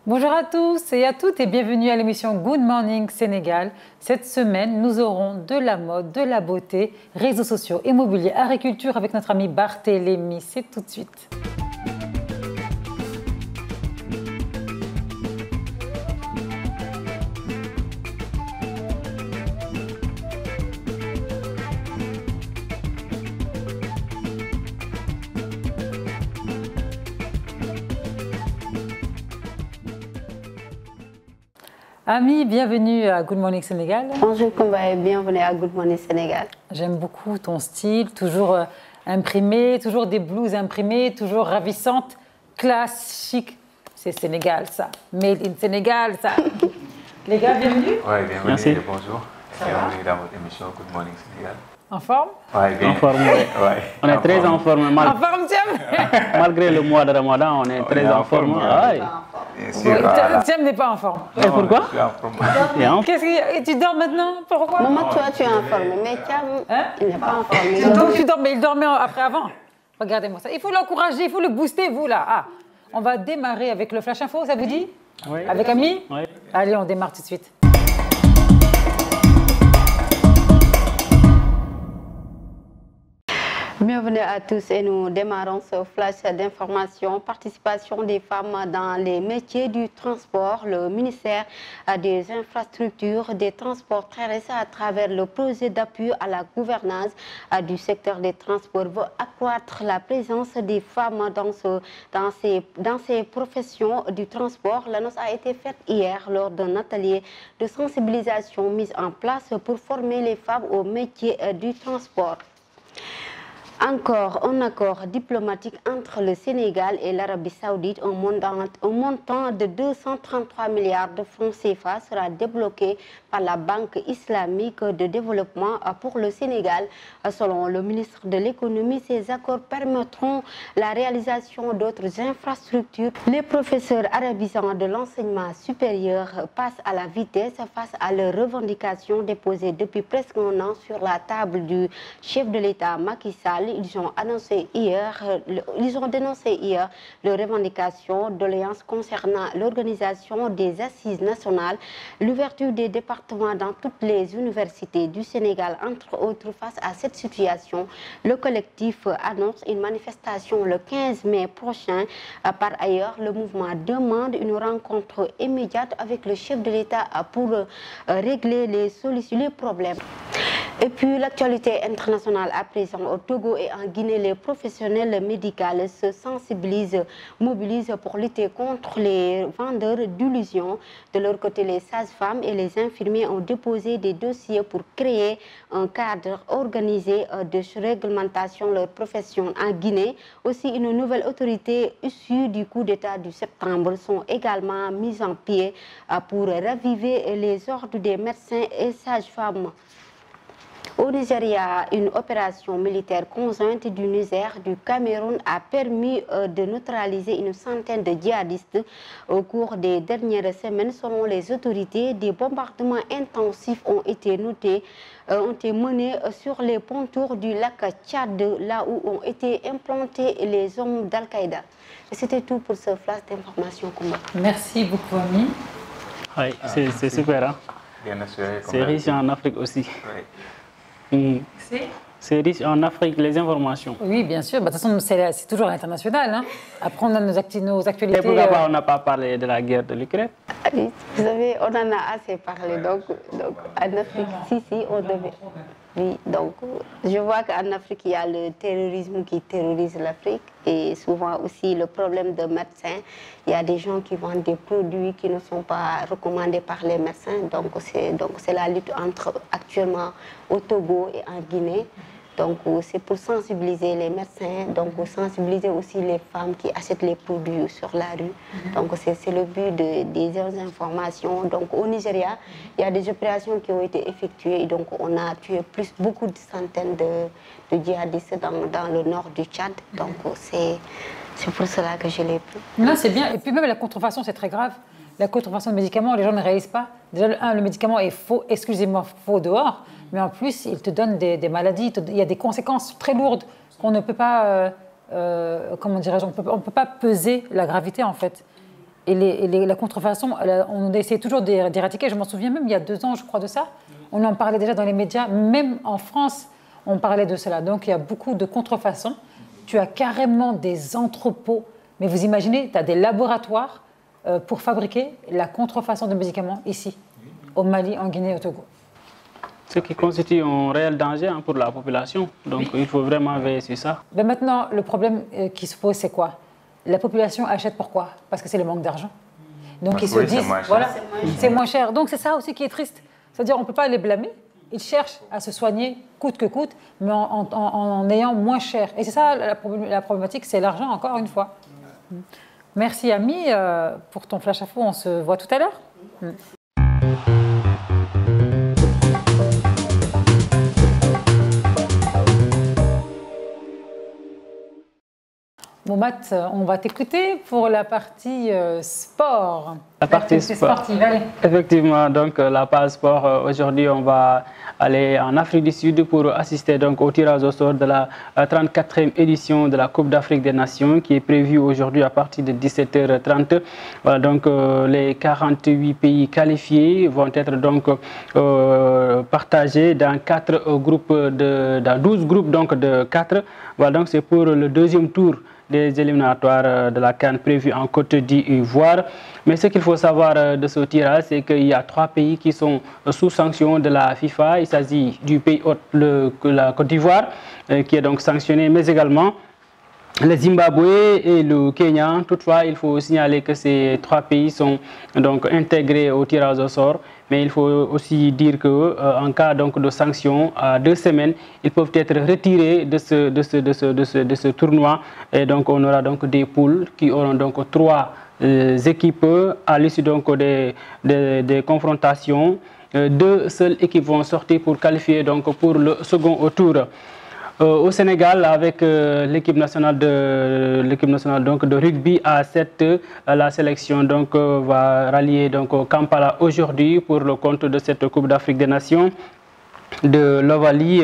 Bonjour à tous et à toutes et bienvenue à l'émission Good Morning Sénégal. Cette semaine, nous aurons de la mode, de la beauté, réseaux sociaux, immobilier, agriculture avec notre ami Barthélémy. C'est tout de suite. Amis, bienvenue à Good Morning Sénégal. Bonjour Kumba et bienvenue à Good Morning Sénégal. J'aime beaucoup ton style, toujours imprimé, toujours des blouses imprimées, toujours ravissantes, classe, chic. C'est Sénégal ça, made in Sénégal ça. Les gars, bienvenue. Oui, bienvenue. Merci. Et bonjour. Bienvenue dans votre émission Good Morning Sénégal. En forme? Oui, bien. En forme, Ouais. on est très en forme. En forme, tiens. Malgré le mois de Ramadan, on est très en forme. Ouais. Bien sûr. Voilà. Tiens n'est pas en forme. Et pourquoi? Je suis en forme. Et en- Qu'est-ce que tu dors maintenant? Pourquoi? Maman, toi, tu es en forme, mais Thiam, Hein? il n'est pas en forme. Donc tu dors, mais il dormait après avant. Regardez-moi ça. Il faut l'encourager, il faut le booster, vous là. Ah, on va démarrer avec le Flash Info, ça vous dit? Oui. Avec Ami? Oui. Allez, on démarre tout de suite. Bienvenue à tous et nous démarrons ce flash d'information. Participation des femmes dans les métiers du transport. Le ministère des Infrastructures des Transports terrestres à travers le projet d'appui à la gouvernance du secteur des transports veut accroître la présence des femmes dans ces professions du transport. L'annonce a été faite hier lors d'un atelier de sensibilisation mis en place pour former les femmes au métier du transport. Encore un accord diplomatique entre le Sénégal et l'Arabie Saoudite, un montant de 233 milliards de francs CFA sera débloqué par la Banque islamique de développement pour le Sénégal. Selon le ministre de l'économie, ces accords permettront la réalisation d'autres infrastructures. Les professeurs arabisants de l'enseignement supérieur passent à la vitesse face à leurs revendications déposées depuis presque un an sur la table du chef de l'État Macky Sall. Ils ont dénoncé hier leurs revendications doléances concernant l'organisation des assises nationales, l'ouverture des départements dans toutes les universités du Sénégal, entre autres. Face à cette situation, le collectif annonce une manifestation le 15 mai prochain. Par ailleurs, le mouvement demande une rencontre immédiate avec le chef de l'État pour régler les problèmes. Et puis l'actualité internationale à présent au Togo et en Guinée, les professionnels médicaux se sensibilisent, mobilisent pour lutter contre les vendeurs d'illusions. De leur côté, les sages-femmes et les infirmiers ont déposé des dossiers pour créer un cadre organisé de réglementation de leur profession. En Guinée, aussi une nouvelle autorité issue du coup d'État du septembre sont également mises en pied pour raviver les ordres des médecins et sages-femmes. Au Nigeria, une opération militaire conjointe du Niger du Cameroun a permis de neutraliser une centaine de djihadistes au cours des dernières semaines. Selon les autorités, des bombardements intensifs ont été menés sur les pontours du lac Tchad, là où ont été implantés les hommes d'Al-Qaïda. C'était tout pour ce flash d'information. Merci beaucoup, Ami. Oui, c'est super. Hein? Bien assuré. C'est riche en Afrique aussi. Oui. C'est riche en Afrique, les informations. Oui, bien sûr. Bah, de toute façon, c'est toujours à l'international. Hein. Après, on a nos actualités. Et pourquoi on n'a pas parlé de la guerre de l'Ukraine? Oui, vous savez, on en a assez parlé. Donc en Afrique, si, on devait. Oui, donc je vois qu'en Afrique, il y a le terrorisme qui terrorise l'Afrique et souvent aussi le problème de médecins. Il y a des gens qui vendent des produits qui ne sont pas recommandés par les médecins. Donc c'est la lutte actuellement au Togo et en Guinée. Donc c'est pour sensibiliser les médecins, donc sensibiliser aussi les femmes qui achètent les produits sur la rue. Donc c'est le but des informations. Donc au Nigeria, il y a des opérations qui ont été effectuées. Donc on a tué beaucoup de centaines de djihadistes dans le nord du Tchad. Donc c'est pour cela que je l'ai pris. Non, c'est bien. Et puis même la contrefaçon, c'est très grave. La contrefaçon de médicaments, les gens ne réalisent pas. Déjà, le médicament est faux, exclusivement faux dehors, mais en plus, il te donne des maladies. Il y a des conséquences très lourdes qu'on ne peut pas, comment dirais-je, on peut pas peser la gravité en fait. Et la contrefaçon, on essaie toujours d'éradiquer. Je m'en souviens même, il y a 2 ans, je crois, de ça. On en parlait déjà dans les médias. Même en France, on parlait de cela. Donc, il y a beaucoup de contrefaçons. Tu as carrément des entrepôts. Mais vous imaginez, tu as des laboratoires pour fabriquer la contrefaçon de médicaments ici, au Mali, en Guinée et au Togo. Ce qui constitue un réel danger pour la population. Donc, il faut vraiment veiller sur ça. Mais maintenant, le problème qui se pose, c'est quoi? La population achète pourquoi? Parce que c'est le manque d'argent. Donc ils se disent, voilà, c'est moins cher. Donc c'est ça aussi qui est triste. C'est-à-dire on ne peut pas les blâmer. Ils cherchent à se soigner coûte que coûte, mais en ayant moins cher. Et c'est ça la problématique, c'est l'argent, encore une fois. Merci Ami pour ton flash info. On se voit tout à l'heure. Bon, Matt, on va t'écouter pour la partie sport. La partie sport. Sportive, allez. Effectivement, donc la page sport, aujourd'hui on va aller en Afrique du Sud pour assister donc au tirage au sort de la 34e édition de la Coupe d'Afrique des Nations qui est prévue aujourd'hui à partir de 17h30. Voilà, donc les 48 pays qualifiés vont être donc partagés dans 12 groupes donc de 4. Voilà, donc c'est pour le deuxième tour des éliminatoires de la CAN prévus en Côte d'Ivoire. Mais ce qu'il faut savoir de ce tirage, c'est qu'il y a 3 pays qui sont sous sanction de la FIFA. Il s'agit du pays hôte, la Côte d'Ivoire, qui est donc sanctionné, mais également le Zimbabwe et le Kenya. Toutefois, il faut signaler que ces 3 pays sont donc intégrés au tirage au sort. Mais il faut aussi dire qu'en cas donc de sanction, à 2 semaines, ils peuvent être retirés de ce tournoi. Et donc on aura donc des poules qui auront donc 3 équipes à l'issue donc des confrontations. 2 seules équipes vont sortir pour qualifier donc pour le second tour. Au Sénégal, avec l'équipe nationale donc de rugby à 7, la sélection donc va rallier donc au Kampala aujourd'hui pour le compte de cette Coupe d'Afrique des Nations. De l'Ovalie,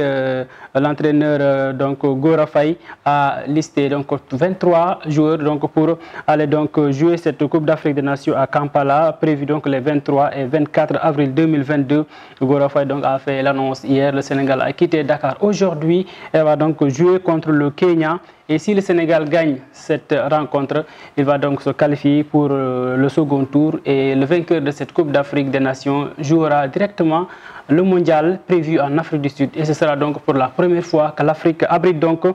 l'entraîneur donc Gora Faye a listé donc 23 joueurs donc pour aller donc jouer cette Coupe d'Afrique des Nations à Kampala, prévu donc les 23 et 24 avril 2022. Gora Faye donc a fait l'annonce hier. Le Sénégal a quitté Dakar aujourd'hui. Elle va donc jouer contre le Kenya. Et si le Sénégal gagne cette rencontre, il va donc se qualifier pour le second tour. Et le vainqueur de cette Coupe d'Afrique des Nations jouera directement le mondial prévu en Afrique du Sud. Et ce sera donc pour la première fois que l'Afrique abrite donc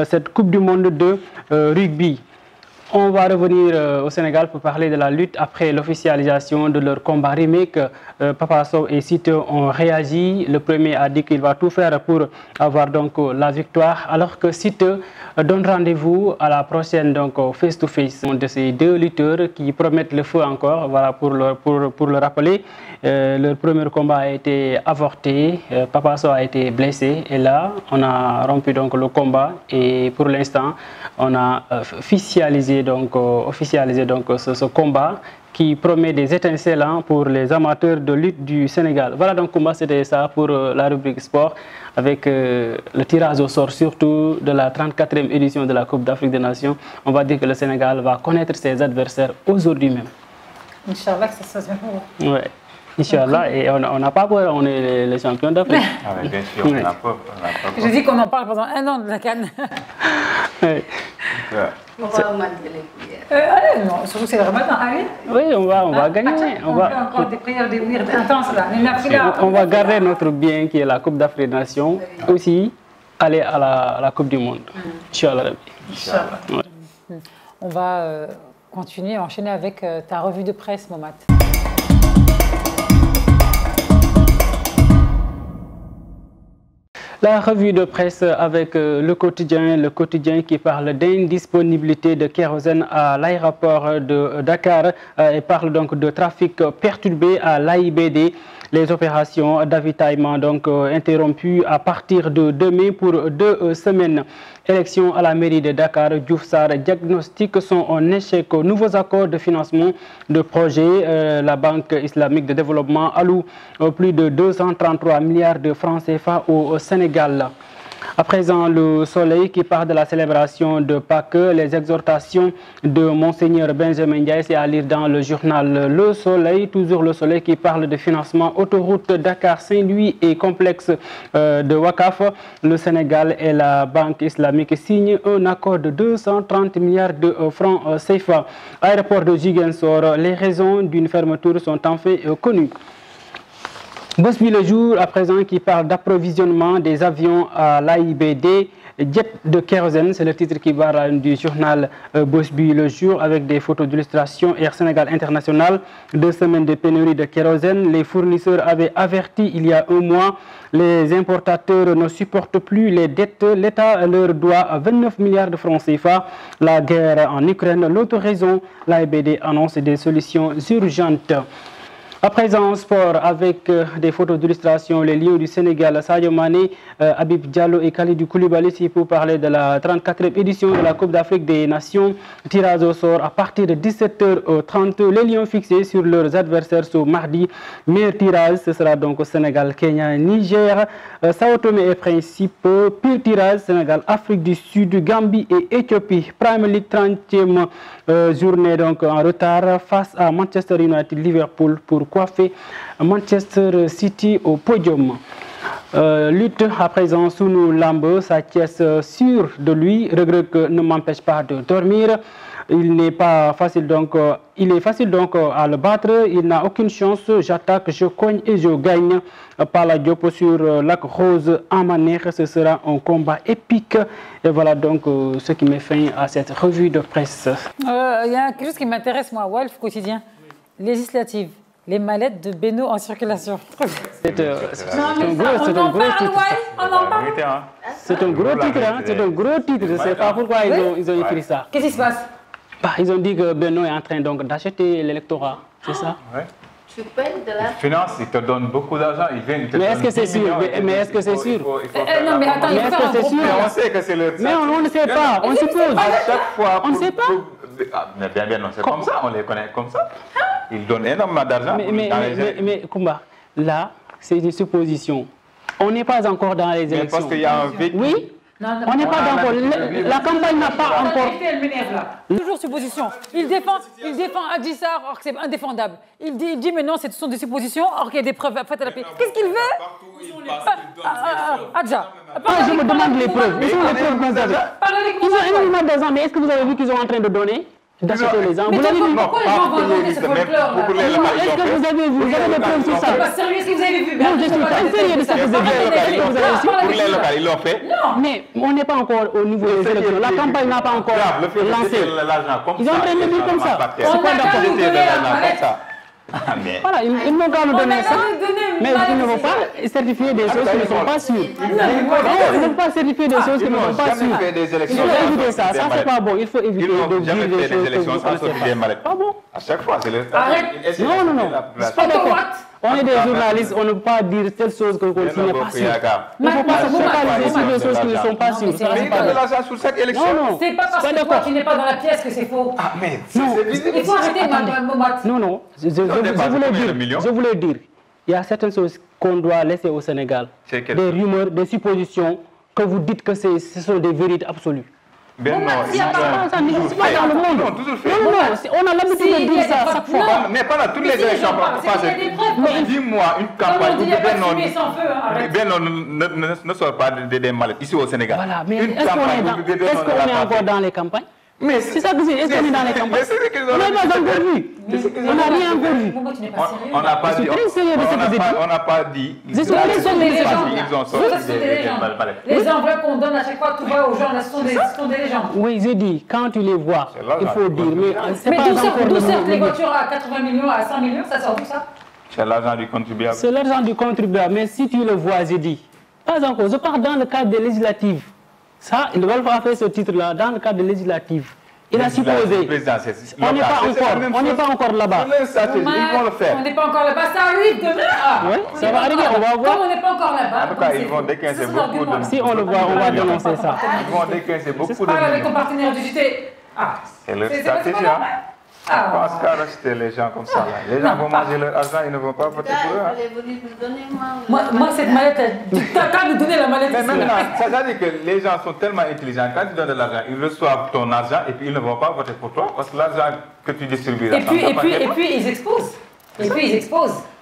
cette Coupe du monde de rugby. On va revenir au Sénégal pour parler de la lutte après l'officialisation de leur combat remake. Papa Sow et Siteu ont réagi. Le premier a dit qu'il va tout faire pour avoir donc la victoire, alors que Siteu donne rendez-vous à la prochaine donc face-to-face de ces 2 lutteurs qui promettent le feu encore. Voilà pour le rappeler. Leur premier combat a été avorté. Papa Sow a été blessé et là on a rompu donc le combat et pour l'instant on a officialisé ce combat qui promet des étincelles pour les amateurs de lutte du Sénégal. Voilà donc comment c'était ça pour la rubrique sport avec le tirage au sort surtout de la 34e édition de la Coupe d'Afrique des Nations. On va dire que le Sénégal va connaître ses adversaires aujourd'hui même. Inch'Allah que ça se passe bien pour vous. Ouais. Inch'Allah, et on n'a pas peur, on est les champions d'Afrique. Ah oui, bien sûr, on n'a pas. Je dis qu'on en parle pendant 1 an de la CAN. Ouais. On va augmenter les prières. Allez, non, surtout c'est le ramadan, allez. Oui, on va gagner. On va encore des prières, des ouïrs intenses là. On va garder notre bien qui est la Coupe d'Afrique des Nations. Aussi, aller à la Coupe du Monde. Inch'Allah. Ouais. On va continuer, enchaîner avec ta revue de presse, Mohamed. La revue de presse avec le quotidien qui parle d'indisponibilité de kérosène à l'aéroport de Dakar et parle donc de trafic perturbé à l'AIBD. Les opérations d'avitaillement donc interrompues à partir de demain pour 2 semaines. Élection à la mairie de Dakar, Diouf Sarr diagnostique son échec aux nouveaux accords de financement de projets. La Banque islamique de développement alloue plus de 233 milliards de francs CFA au Sénégal. À présent, le Soleil qui parle de la célébration de Pâques, les exhortations de Monseigneur Benjamin Ndiaye, c'est à lire dans le journal Le Soleil. Toujours Le Soleil qui parle de financement autoroute Dakar-Saint-Louis et complexe de Wakaf. Le Sénégal et la Banque islamique signent un accord de 230 milliards de francs CFA. Aéroport de Ziguinchor, les raisons d'une fermeture sont en fait connues. Bosby le jour, à présent, qui parle d'approvisionnement des avions à l'AIBD, jet de kérosène, c'est le titre qui va du journal Bosby le jour, avec des photos d'illustration. Air Sénégal International, 2 semaines de pénurie de kérosène. Les fournisseurs avaient averti il y a un mois, les importateurs ne supportent plus les dettes. L'État leur doit 29 milliards de francs CFA. La guerre en Ukraine, l'autre raison, l'AIBD annonce des solutions urgentes. À présent, sport avec des photos d'illustration, les Lions du Sénégal, Sadio Mané, Habib Diallo et Khalidou Koulibaly, c'est pour parler de la 34e édition de la Coupe d'Afrique des Nations. Tirage au sort à partir de 17h30. Les Lions fixés sur leurs adversaires ce mardi. Meilleur tirage, ce sera donc au Sénégal, Kenya, Niger, Sao Tomé et Principe. Pire tirage, Sénégal, Afrique du Sud, Gambie et Éthiopie. Premier League, 30e journée donc en retard face à Manchester United, Liverpool pour coiffer Manchester City au podium. Lutte à présent sous nos lambeaux, sa pièce sûre de lui, regret que ne m'empêche pas de dormir. Il n'est pas facile donc, il est facile donc à le battre, il n'a aucune chance, j'attaque, je cogne et je gagne. Par la Diop sur Lac Rose en Manère, ce sera un combat épique. Et voilà donc ce qui met fin à cette revue de presse. Il y a quelque chose qui m'intéresse moi, Wolf quotidien, législative. Les mallettes de Beno en circulation. C'est un gros titre. C'est un gros titre, c'est un gros titre. Je ne sais pas pourquoi ils ont écrit ça. Qu'est-ce qui se passe? Ils ont dit que Beno est en train donc d'acheter l'électorat, c'est ça? Ouais. Tu payes de la finance, ils te donnent beaucoup d'argent, ils viennent, ils te mais est-ce que c'est sûr? Mais est-ce que c'est sûr? Non, mais attends, est-ce que c'est sûr? On sait que c'est le. Mais on ne sait pas, on suppose. À chaque fois. On ne sait pas. Mais bien, non, c'est comme ça, on les connaît comme ça. Ils donnent énormément d'argent. Mais Koumba, là, c'est des suppositions. On n'est pas encore dans les élections. Parce qu'il y a un véhicule. Oui. On n'est pas encore. La campagne n'a pas encore. Toujours supposition. Il défend Adjissar, or que c'est indéfendable. Il dit mais non, ce sont des suppositions, or qu'il y a des preuves faites à la paix. Qu'est-ce qu'il veut? Adja. Je me demande les preuves. Ils ont les preuves que vous avez. Ils ont énormément d'argent, mais est-ce que vous avez vu qu'ils sont en train de donner? D'acheter les gens. Vous l'avez vu? Pourquoi les gens vont donner ce folklore là? Est-ce que vous avez vu? Vous avez des preuves sur ça? C'est pas sérieux ce que vous avez vu. Non, je suis pas sérieux de ce que vous avez vu. Pour les locales, ils l'ont fait. Mais on n'est pas encore au niveau des élections. La campagne n'a pas encore lancé. Ils ont en train de dire comme ça. On a qu'à nous donner la mallette. Voilà, ils n'ont qu'à nous donner ça, mais ils ne vont pas certifier des choses qui ne sont pas sûres. Ils ne vont pas certifier des choses qui ne sont pas sûres. Il faut éviter ça, ça c'est pas bon. Il faut éviter de dire des choses que vous ne connaissez pas. Pas bon. À chaque fois, c'est le. Arrête. Non. C'est pas d'accord. On est des journalistes, on ne peut pas dire telle chose qu'on n'est pas sûr. Il ne faut pas se focaliser sur des choses qui ne sont pas sûres. Mais il donne de l'argent sur chaque élection. Non. C'est pas parce que toi tu n'es pas dans la pièce que c'est faux. Ah, mais c'est visible. Il faut arrêter, Momat. Non. Je voulais dire, il y a certaines choses qu'on doit laisser au Sénégal. Des rumeurs, des suppositions, que vous dites que ce sont des vérités absolues. Ben non, ça n'existe pas dans le monde. Non, on a l'habitude de dire ça chaque fois. Mais pendant toutes les élections, dis-moi une campagne où Ben ne sort pas des mallettes ici au Sénégal. Voilà, mais est-ce qu'on est encore dans les campagnes? Mais c'est ça que c'est. Est-ce qu'on est dans les campagnes? On n'a pas encore vu. On n'a rien encore vu. On n'a pas dit. On n'a pas dit. Ce sont des légendes. Les enveloppes qu'on donne à chaque fois, tout va aux gens, ce sont des légendes. Oui, je dis, quand tu les vois, il faut dire. Mais d'où sortent les voitures à 80 millions, à 100 millions, ça sort d'où ça? C'est l'argent du contribuable. C'est l'argent du contribuable. Mais si tu le vois, je dis, pas encore. Je parle dans le cadre des législatives. Ça, ils veulent pas faire ce titre-là dans le cadre des législatives. Il a supposé. On n'est pas encore là-bas. Ils vont le faire. On n'est pas encore là-bas. Ça arrive demain. Oui, ça va arriver. On va voir. Comme on n'est pas encore là-bas. En tout cas, ils vont déquincer beaucoup de. Si on le voit, on va dénoncer ça. Ils vont déquincer beaucoup de. Parle avec ton partenaire du JT. C'est leur stratégie. Je pense qu'à racheter les gens comme ça, là. Les gens vont manger leur argent, ils ne vont pas voter pour eux. Moi, cette mallette, tu as qu'à nous donner la mallette. Mais maintenant, ça veut dire que les gens sont tellement intelligents. Quand tu donnes de l'argent, ils reçoivent ton argent et puis ils ne vont pas voter pour toi parce que l'argent que tu distribues... Et puis ils exposent.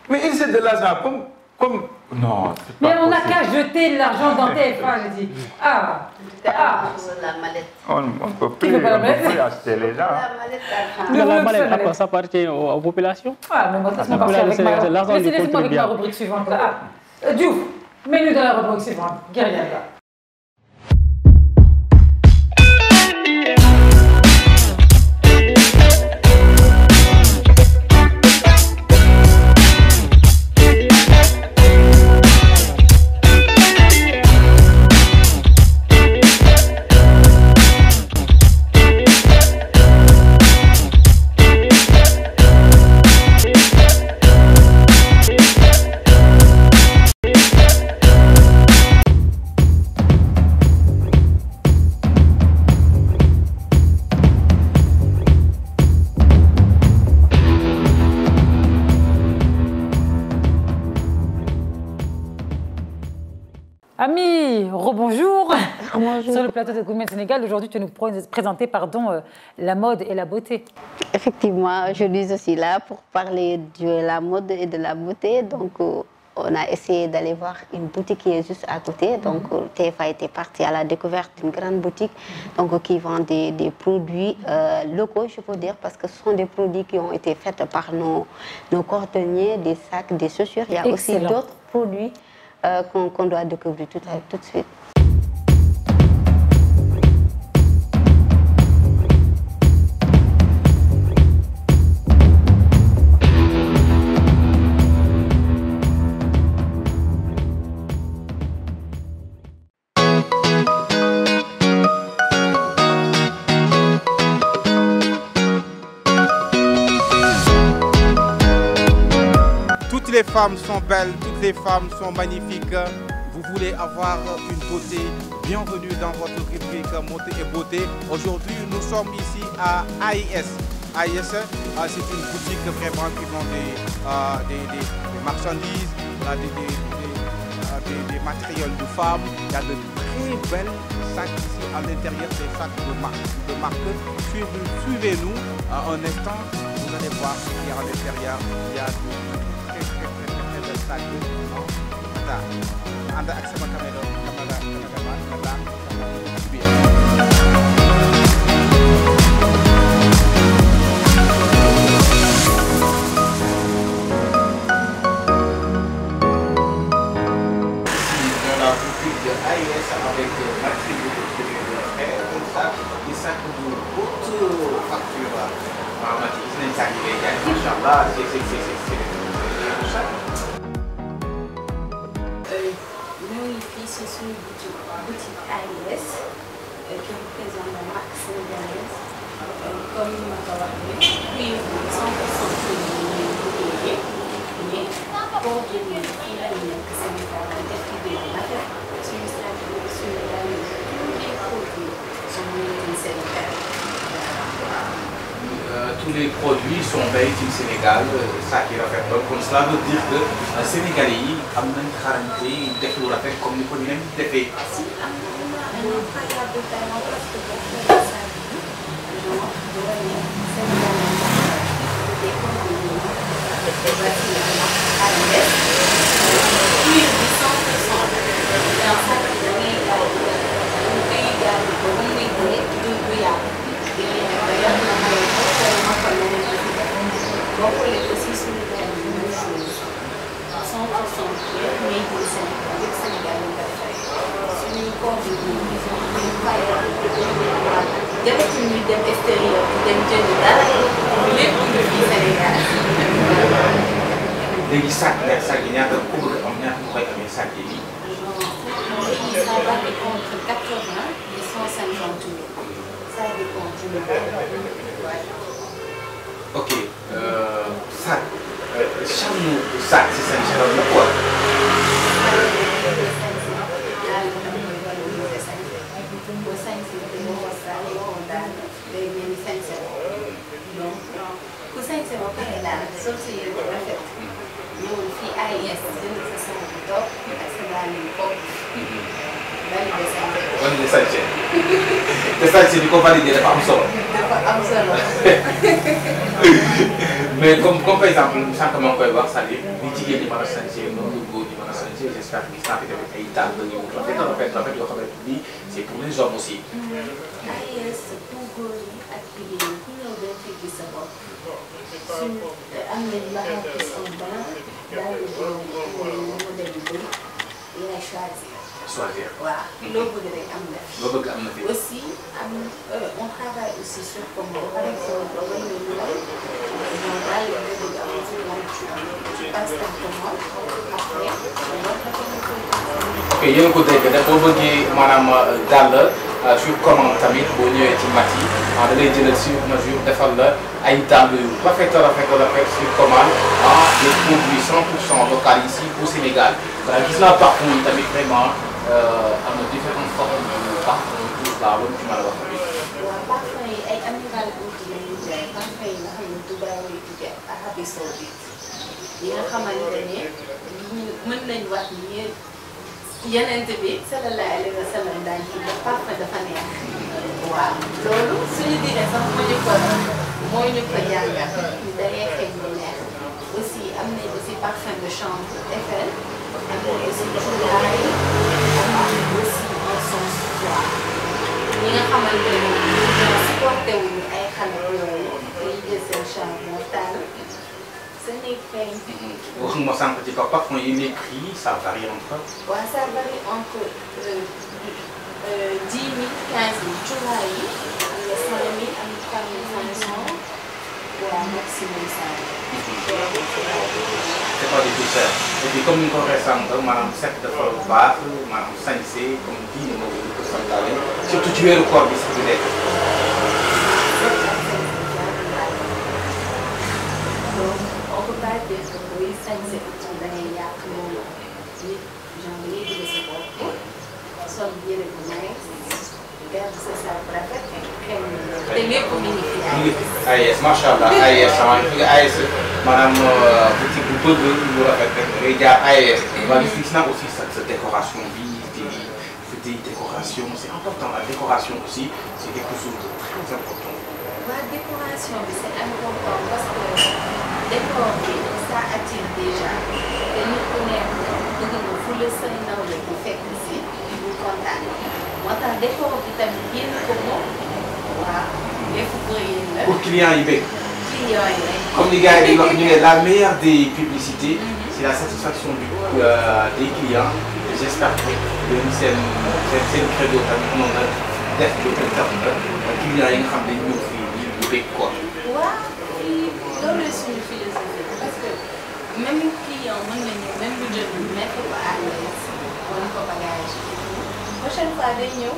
Mais ils jettent de l'argent comme... Non, c'est pas Mais on n'a possible. qu'à jeter de l'argent dans TF1, je dis. Ah. La mallette. On ne peut Qui veut pas la mallette? acheter les gens. La mallette d'argent. La mallette, ça appartient aux populations. Ah, mais moi, laisse-moi partir avec ma... Laissez-moi avec ma rubrique suivante, là. Ah, Diouf, mets-nous dans la rubrique suivante. Guerrière, là. Amis, rebonjour. Sur le plateau de Good Morning Sénégal, aujourd'hui, tu nous présenter la mode et la beauté. Effectivement, je suis aussi là pour parler de la mode et de la beauté. Donc, on a essayé d'aller voir une boutique qui est juste à côté. Donc, TFA était parti à la découverte d'une grande boutique qui vend des produits locaux, je peux dire, parce que ce sont des produits qui ont été faits par nos cordonniers, des sacs, des chaussures. Il y a aussi d'autres produits qu'on doit découvrir tout de suite. Toutes les femmes sont belles, toutes les femmes sont magnifiques. Vous voulez avoir une beauté, bienvenue dans votre rubrique Mode et Beauté. Aujourd'hui, nous sommes ici à AIS. AIS, c'est une boutique vraiment qui vend des marchandises, des matériels de femmes. Il y a de très belles sacs ici à l'intérieur, des sacs de marque. Suivez-nous un instant, vous allez voir ce qu'il y a à l'intérieur. Il y a de sac anda ak sama dans la boutique de AIS avec Mathieu comme ça, des sacs de haute facture. Mathieu, c'est un sac qui est Inch'Allah, c'est une boutique AIS qui représente la marque sénégalaise. Comme ma puis 100% féminin, mais pour devenir féminin, que Sénégal a décidé de la faire, sur une stratégie sénégalaise, tous les produits sont made in Sénégal. Tous les produits sont made in Sénégal, ça qui rafet donc comme cela veut dire que Sénégalais am nañ xarañte def lu rafet comme ni ko ñeneen defee. Si am na incroyable talent parce que boo xoolee saa bi genre boo nee Sénégal des produits voici la marque AIS cuir bi 100% dans ça da ngay daal dañ koy daal ba mu muy dee du yàqu. D'ailleurs ma may ma ko boo xoolee aussi suñu gars yi même chose 100% cuir made in Sénégal yëpp Sénégal lañ koy fay suñuy produits yi ils sont incroyables jafetul ñu dem extérieur dem jënd dara lépp lu fi Sénégal. léegi sac yi ñaata ku bëgg am ñaata nga koy amee sac yi. Ça va entre 80 et 150 000. Ça dépend du produit. Ok, sac charme sac si seen chaleur la quoi. ku sañse ba pare daal sol sa yére bu rafet ñëwul fii AIS jënd sa sac bu toog ak sa daal yu bopp de sañse te sañse di ko valider dafa am solo. mais comme par exemple sànq maa ngi koy wax c'est-à-dire ni jigéen ñi mën a sañse noonu góor ñi mën a sañse j'espère que gis naa fi tamit ay tànk yu rafet yoo xamante ni c'est pour les hommes aussi. AIS pour góor ñi ak jigéen ñi ku ñëw dañ fi gis sa bopp suñu am nañ mbaxal qui sont blancs daal di modèle yu bëri yaay choisir. waaw loo bëgg rek am na fi. loo bëgg am na fi. aussi on travaille aussi sur comment par exemple wala lu lay ñoom daal di bëgg am ci moom tu passes ta commande après ok yéen a ko dégg nag boo bëggee maanaam dàll sur commande tamit boo ñëwee ci mat yi da ngay jëlal sur mesure defal la ay dàll yu rafet sur commande des produits 100% local ici au Sénégal. voilà gis naa parfum yi tamit vraiment am na différentes formes de parfum yi laa loolu ci mën a wax tamit. waaw parfum yi ay amiral boutique la ñuy jaay parfum yi nga xam ne Dubaï lay jógee ak Arabie Saoudite yi nga xamante ne mën nañ wax ni yeneen bi sallallahu alayhi wa sallam daañu ci def parfum dafa neex. waaw loolu suñu diine sax moo ñu ko jàngal da ngay xeeñ lu neex aussi am nañ aussi parfum de chambre Eiffel am nañ aussi cuuraay am nañ aussi encens soie ñi nga xamante ne ñoo supporté wuñu ay xale yooyu dañuy jël seen chambre taal ce n'est pas. wax nga ma sànq ci parfum yi les prix ça varie entre. waaw ça varie entre 10 000 15 000 cuuraay yi am na 5 000 am na 4 500 waaw maximum 5 000. c'est pas du tout cher et puis comme ni nga ko waxee sànq maanaam set dafa baax maanaam sañse comme diine moo ko santaane surtout ci weeru koor bi sax bi nekk. donc on peut pas dire que booy sañse da ngay yàq loolu nit genre ngay dugg sa bopp sol yére bu nice garde sa sac rafet xëy na te lépp mi ngi fi AIS macha allah AIS AIS maanaam boutique bu bëgg lu rafet rek ngay jaar AIS. waaye gis naa aussi sa décoration bi des décorations c'est important la décoration aussi c'est quelque chose de très important. waaw décoration bi c'est important parce que décor bi ça attire déjà te nit ku nekk bëgg nga fu la say nawle bu fekk si ñu kontaan moo tax décor bi tamit génn ko moom waaw lépp pour yéen la. pour clients yi bëgg. clients yi rek. comme les gars yi wax ñu ne la meilleure des publicités c'est la satisfaction des clients et j'espère que yéen seen credo tamit noonu la def lu gën a clients yi nga xam ne ñu ngi fi ñu bëgg ko. waaw loolu la suñu philosophie parce que même client mën na ñëw même bu jot ñu mettre ko à l'aise wan ko bagage prochaine fois day ñëw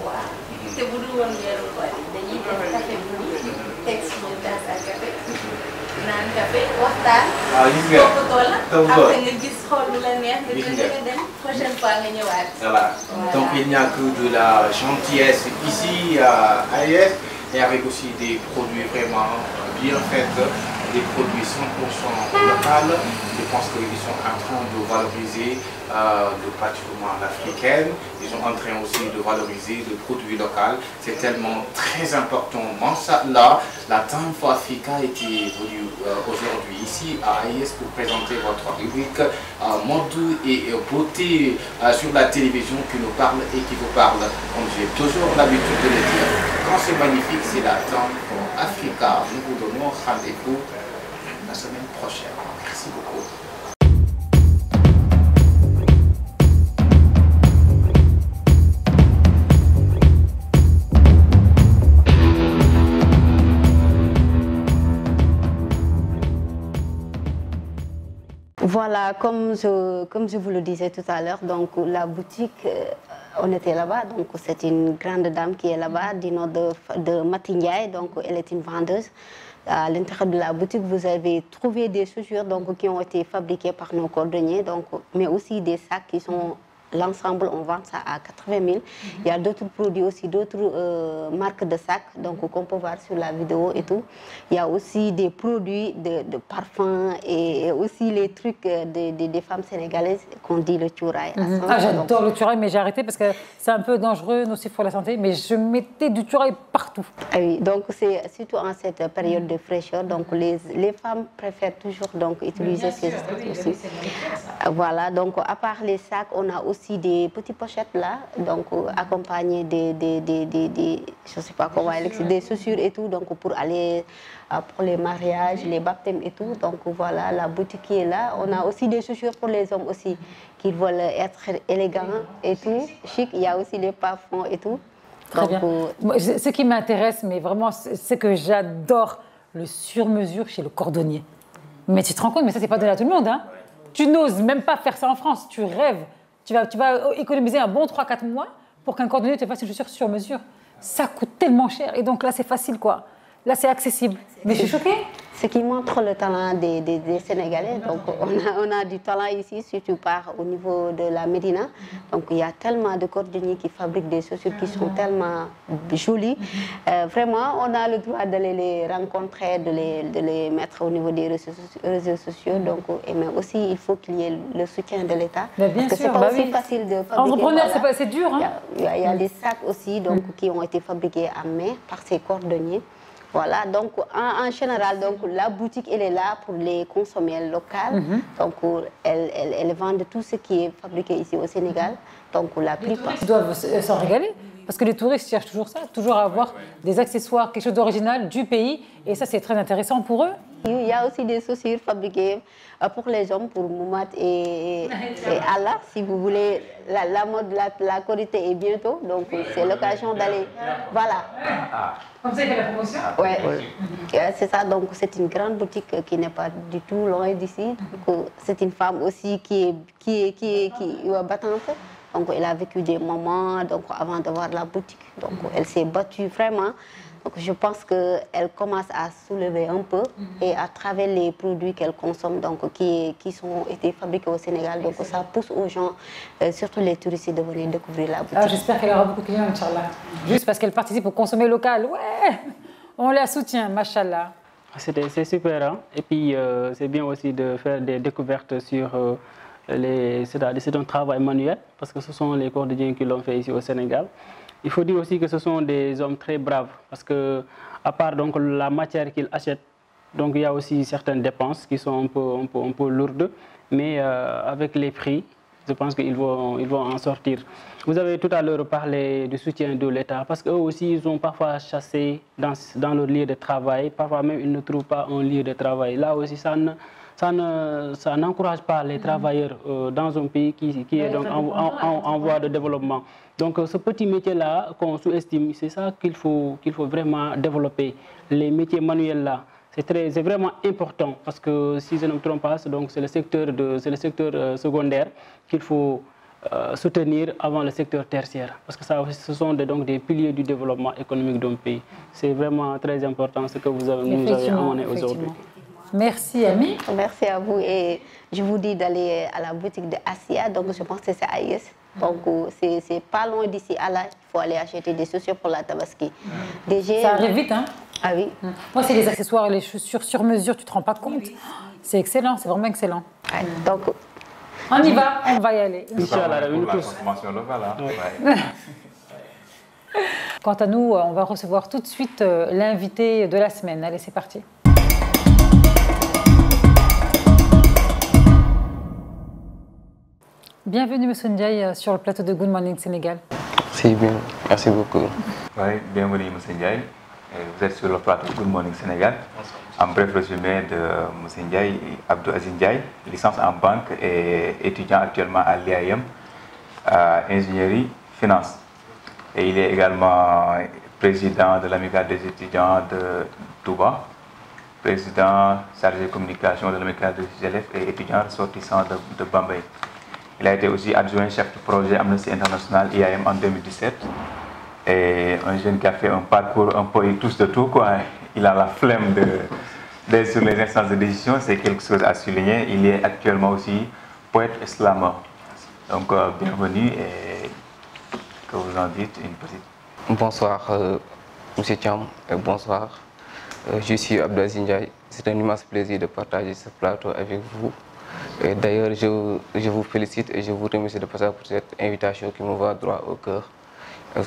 waaw te bu dul woon weeru koor dañuy def café bu ñu teg suñu tasse à café naan café waxtaan. waaw gis nga toppatoo la après nga gis xool lu la neex nga jóge dem prochaine fois nga ñëwaat. voilà donc il n'y a que de la gentillesse ici à AIS et avec aussi des produits vraiment bien faits, des produits 100% locaux. Je pense qu'ils sont en train de valoriser le patrimoine africain. Ils sont en train aussi de valoriser le produit local. C'est tellement très important. Là, la Time for Africa était venue aujourd'hui ici à AIS pour présenter votre rubrique mode et beauté sur la télévision qui nous parle et qui vous parle. Comme j'ai toujours l'habitude de le dire, quand c'est magnifique, c'est la Time for Africa. Nous vous donnons rendez-vous la semaine prochaine. Merci beaucoup. Voilà, comme je vous le disais tout à l'heure, donc la boutique, on était là-bas, donc c'est une grande dame qui est là-bas, du nom de Matindiaï, donc elle est une vendeuse. À l'intérieur de la boutique, vous avez trouvé des chaussures donc, qui ont été fabriquées par nos cordonniers, donc, mais aussi des sacs qui sont l'ensemble, on vend ça à 80 000. Il y a d'autres produits aussi, d'autres marques de sacs, donc qu'on peut voir sur la vidéo et tout. Il y a aussi des produits de parfums et aussi les trucs des femmes sénégalaises qu'on dit le tchouraï. J'adore le tchouraï, mais j'ai arrêté parce que c'est un peu dangereux, nocif pour la santé, mais je mettais du tchouraï partout. Ah oui, donc c'est surtout en cette période de fraîcheur, donc les femmes préfèrent toujours donc utiliser ces trucs aussi. Voilà, donc à part les sacs, on a aussi des petites pochettes là, donc accompagnées je sais pas comment des chaussures et tout, donc pour aller pour les mariages, les baptêmes et tout. Donc voilà, la boutique qui est là. On a aussi des chaussures pour les hommes aussi, qui veulent être élégants et tout, chic. Il y a aussi les parfums et tout. Très bien. Ce qui m'intéresse, mais vraiment, c'est que j'adore le sur-mesure chez le cordonnier. Mais tu te rends compte, mais ça, c'est pas donné à tout le monde, hein. Tu n'oses même pas faire ça en France. Tu rêves. Tu vas économiser un bon 3-4 mois pour qu'un cordonnier te fasse une chaussure sur mesure. Ça coûte tellement cher. Et donc là, c'est facile, quoi. Là, c'est accessible. Mais je suis choquée. Ce qui montre le talent des Sénégalais. Donc, on a du talent ici, surtout au niveau de la Médina. Donc, il y a tellement de cordonniers qui fabriquent des chaussures qui sont tellement jolies. Vraiment, on a le droit d'aller les rencontrer, de les mettre au niveau des réseaux sociaux. Donc, mais aussi, il faut qu'il y ait le soutien de l'État. Bien sûr, c'est pas aussi facile de fabriquer. Entrepreneur, c'est dur. Hein. Il y a des sacs aussi donc, qui ont été fabriqués à main par ces cordonniers. Voilà, donc en général, donc, la boutique, elle est là pour les consommer locales. Donc, elle vend tout ce qui est fabriqué ici au Sénégal. Donc, la plupart. Ils doivent s'en régaler, parce que les touristes cherchent toujours ça, toujours à avoir des accessoires, quelque chose d'original du pays. Et ça, c'est très intéressant pour eux. Il y a aussi des chaussures fabriquées pour les hommes, pour Moumat et Allah, si vous voulez. La mode, la Korité est bientôt, donc c'est l'occasion d'aller. Voilà. Comme ça, il fait la promotion. Ouais. C'est ça, donc c'est une grande boutique qui n'est pas du tout loin d'ici. C'est une femme aussi qui est battante. Donc elle a vécu des moments donc, avant d'avoir la boutique. Donc elle s'est battue vraiment. Donc je pense qu'elle commence à soulever un peu et à travers les produits qu'elle consomme, donc qui ont été fabriqués au Sénégal, donc ça pousse aux gens, surtout les touristes, de venir découvrir la boutique. J'espère qu'elle aura beaucoup de clients, Inch'Allah. Juste parce qu'elle participe au consommer local. Ouais, on la soutient, machallah. C'est super, hein? Et puis c'est bien aussi de faire des découvertes sur c'est un travail manuel, parce que ce sont les cordonniers qui l'ont fait ici au Sénégal. Il faut dire aussi que ce sont des hommes très braves, parce que à part donc la matière qu'ils achètent, donc il y a aussi certaines dépenses qui sont un peu lourdes, mais avec les prix, je pense qu'ils vont en sortir. Vous avez tout à l'heure parlé du soutien de l'État, parce qu'eux aussi, ils ont parfois chassé dans leur lieu de travail, parfois même ils ne trouvent pas un lieu de travail. Là aussi, ça n'encourage pas les travailleurs dans un pays qui est donc en voie de développement. Donc ce petit métier-là qu'on sous-estime, c'est ça qu'il faut vraiment développer. Les métiers manuels-là, c'est vraiment important, parce que si je ne me trompe pas, c'est le secteur secondaire qu'il faut soutenir avant le secteur tertiaire, parce que ce sont donc des piliers du développement économique d'un pays. C'est vraiment très important ce que nous avez amené aujourd'hui. Merci, Ami. Merci à vous, et je vous dis d'aller à la boutique de Asia, donc je pense que c'est AIS. Donc c'est pas loin d'ici. Il faut aller acheter des chaussures pour la Tabaski. Ça arrive vite, hein? Ah oui. Moi, c'est les accessoires, les chaussures sur mesure, tu te rends pas compte. C'est excellent, c'est vraiment excellent. Donc, on y va, on va y aller. Inch'Allah, pour la consommation locale. Quant à nous, on va recevoir tout de suite l'invité de la semaine. Allez, c'est parti. Bienvenue, M. Ndiaye, sur le plateau de Good Morning Sénégal. Merci beaucoup. Oui, bienvenue, M. Ndiaye. Vous êtes sur le plateau de Good Morning Sénégal. En bref résumé de M. Ndiaye, Abdou Aziz Ndiaye, licence en banque et étudiant actuellement à l'IAM, ingénierie, finance. Et il est également président de l'amicale des étudiants de Touba, président chargé de communication de l'amicale des élèves et étudiants ressortissants de Bambey. Il a été aussi adjoint chef de projet Amnesty International IAM en 2017. Et un jeune qui a fait un parcours un peu, il touche de tout, quoi. Il a la flemme d'être sur les instances de décision, c'est quelque chose à souligner. Il est actuellement aussi poète slameur. Donc, bienvenue et que vous en dites une petite... Bonsoir, M. Thiam, et bonsoir. Je suis Abdou Aziz Ndiaye. C'est un immense plaisir de partager ce plateau avec vous. D'ailleurs, je vous félicite et je vous remercie de passer pour cette invitation qui me va droit au cœur.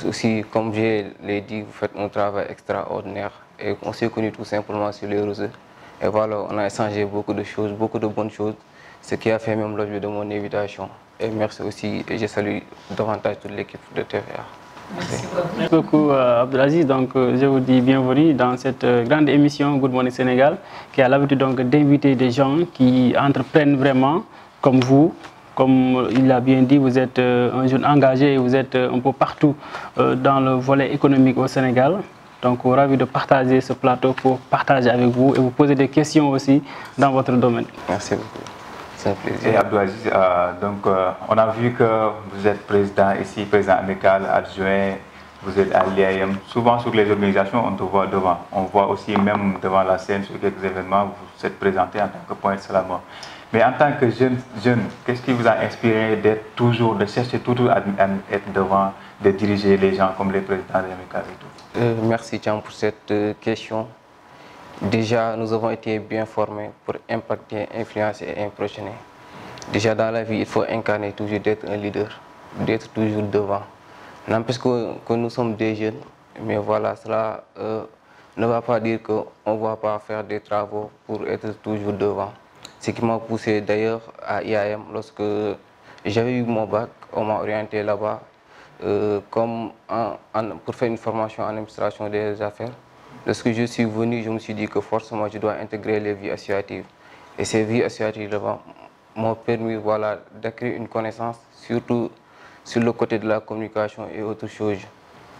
Aussi, comme je l'ai dit, vous faites un travail extraordinaire et on s'est connus tout simplement sur les réseaux. Et voilà, on a échangé beaucoup de choses, beaucoup de bonnes choses, ce qui a fait même l'objet de mon invitation. Et merci aussi, et je salue davantage toute l'équipe de TVA. Merci beaucoup Abdelaziz. Donc je vous dis bienvenue dans cette grande émission Good Morning Sénégal qui a l'habitude donc d'inviter des gens qui entreprennent vraiment comme vous. Comme il l'a bien dit, vous êtes un jeune engagé, vous êtes un peu partout dans le volet économique au Sénégal. Donc ravi de partager ce plateau pour partager avec vous et vous poser des questions aussi dans votre domaine. Merci beaucoup. C'est un plaisir. Et Abdou Aziz, on a vu que vous êtes président ici, président amical, adjoint, vous êtes à l'IAM. Souvent sur les organisations, on te voit devant. On voit aussi même devant la scène sur quelques événements, vous êtes présenté en tant que poète seulement. Mais en tant que jeune, qu'est-ce qui vous a inspiré de chercher toujours à être devant, de diriger les gens comme les présidents amicales et tout? Merci Thiam pour cette question. Déjà, nous avons été bien formés pour impacter, influencer et impressionner. Déjà, dans la vie, il faut incarner toujours d'être un leader, d'être toujours devant. N'empêche que nous sommes des jeunes, mais voilà, cela ne va pas dire qu'on ne va pas faire des travaux pour être toujours devant. Ce qui m'a poussé d'ailleurs à IAM, lorsque j'avais eu mon bac, on m'a orienté là-bas pour faire une formation en administration des affaires. Lorsque je suis venu, je me suis dit que forcément je dois intégrer les vies associatives. Et ces vies associatives m'ont permis d'acquérir une connaissance, surtout sur le côté de la communication et autres choses.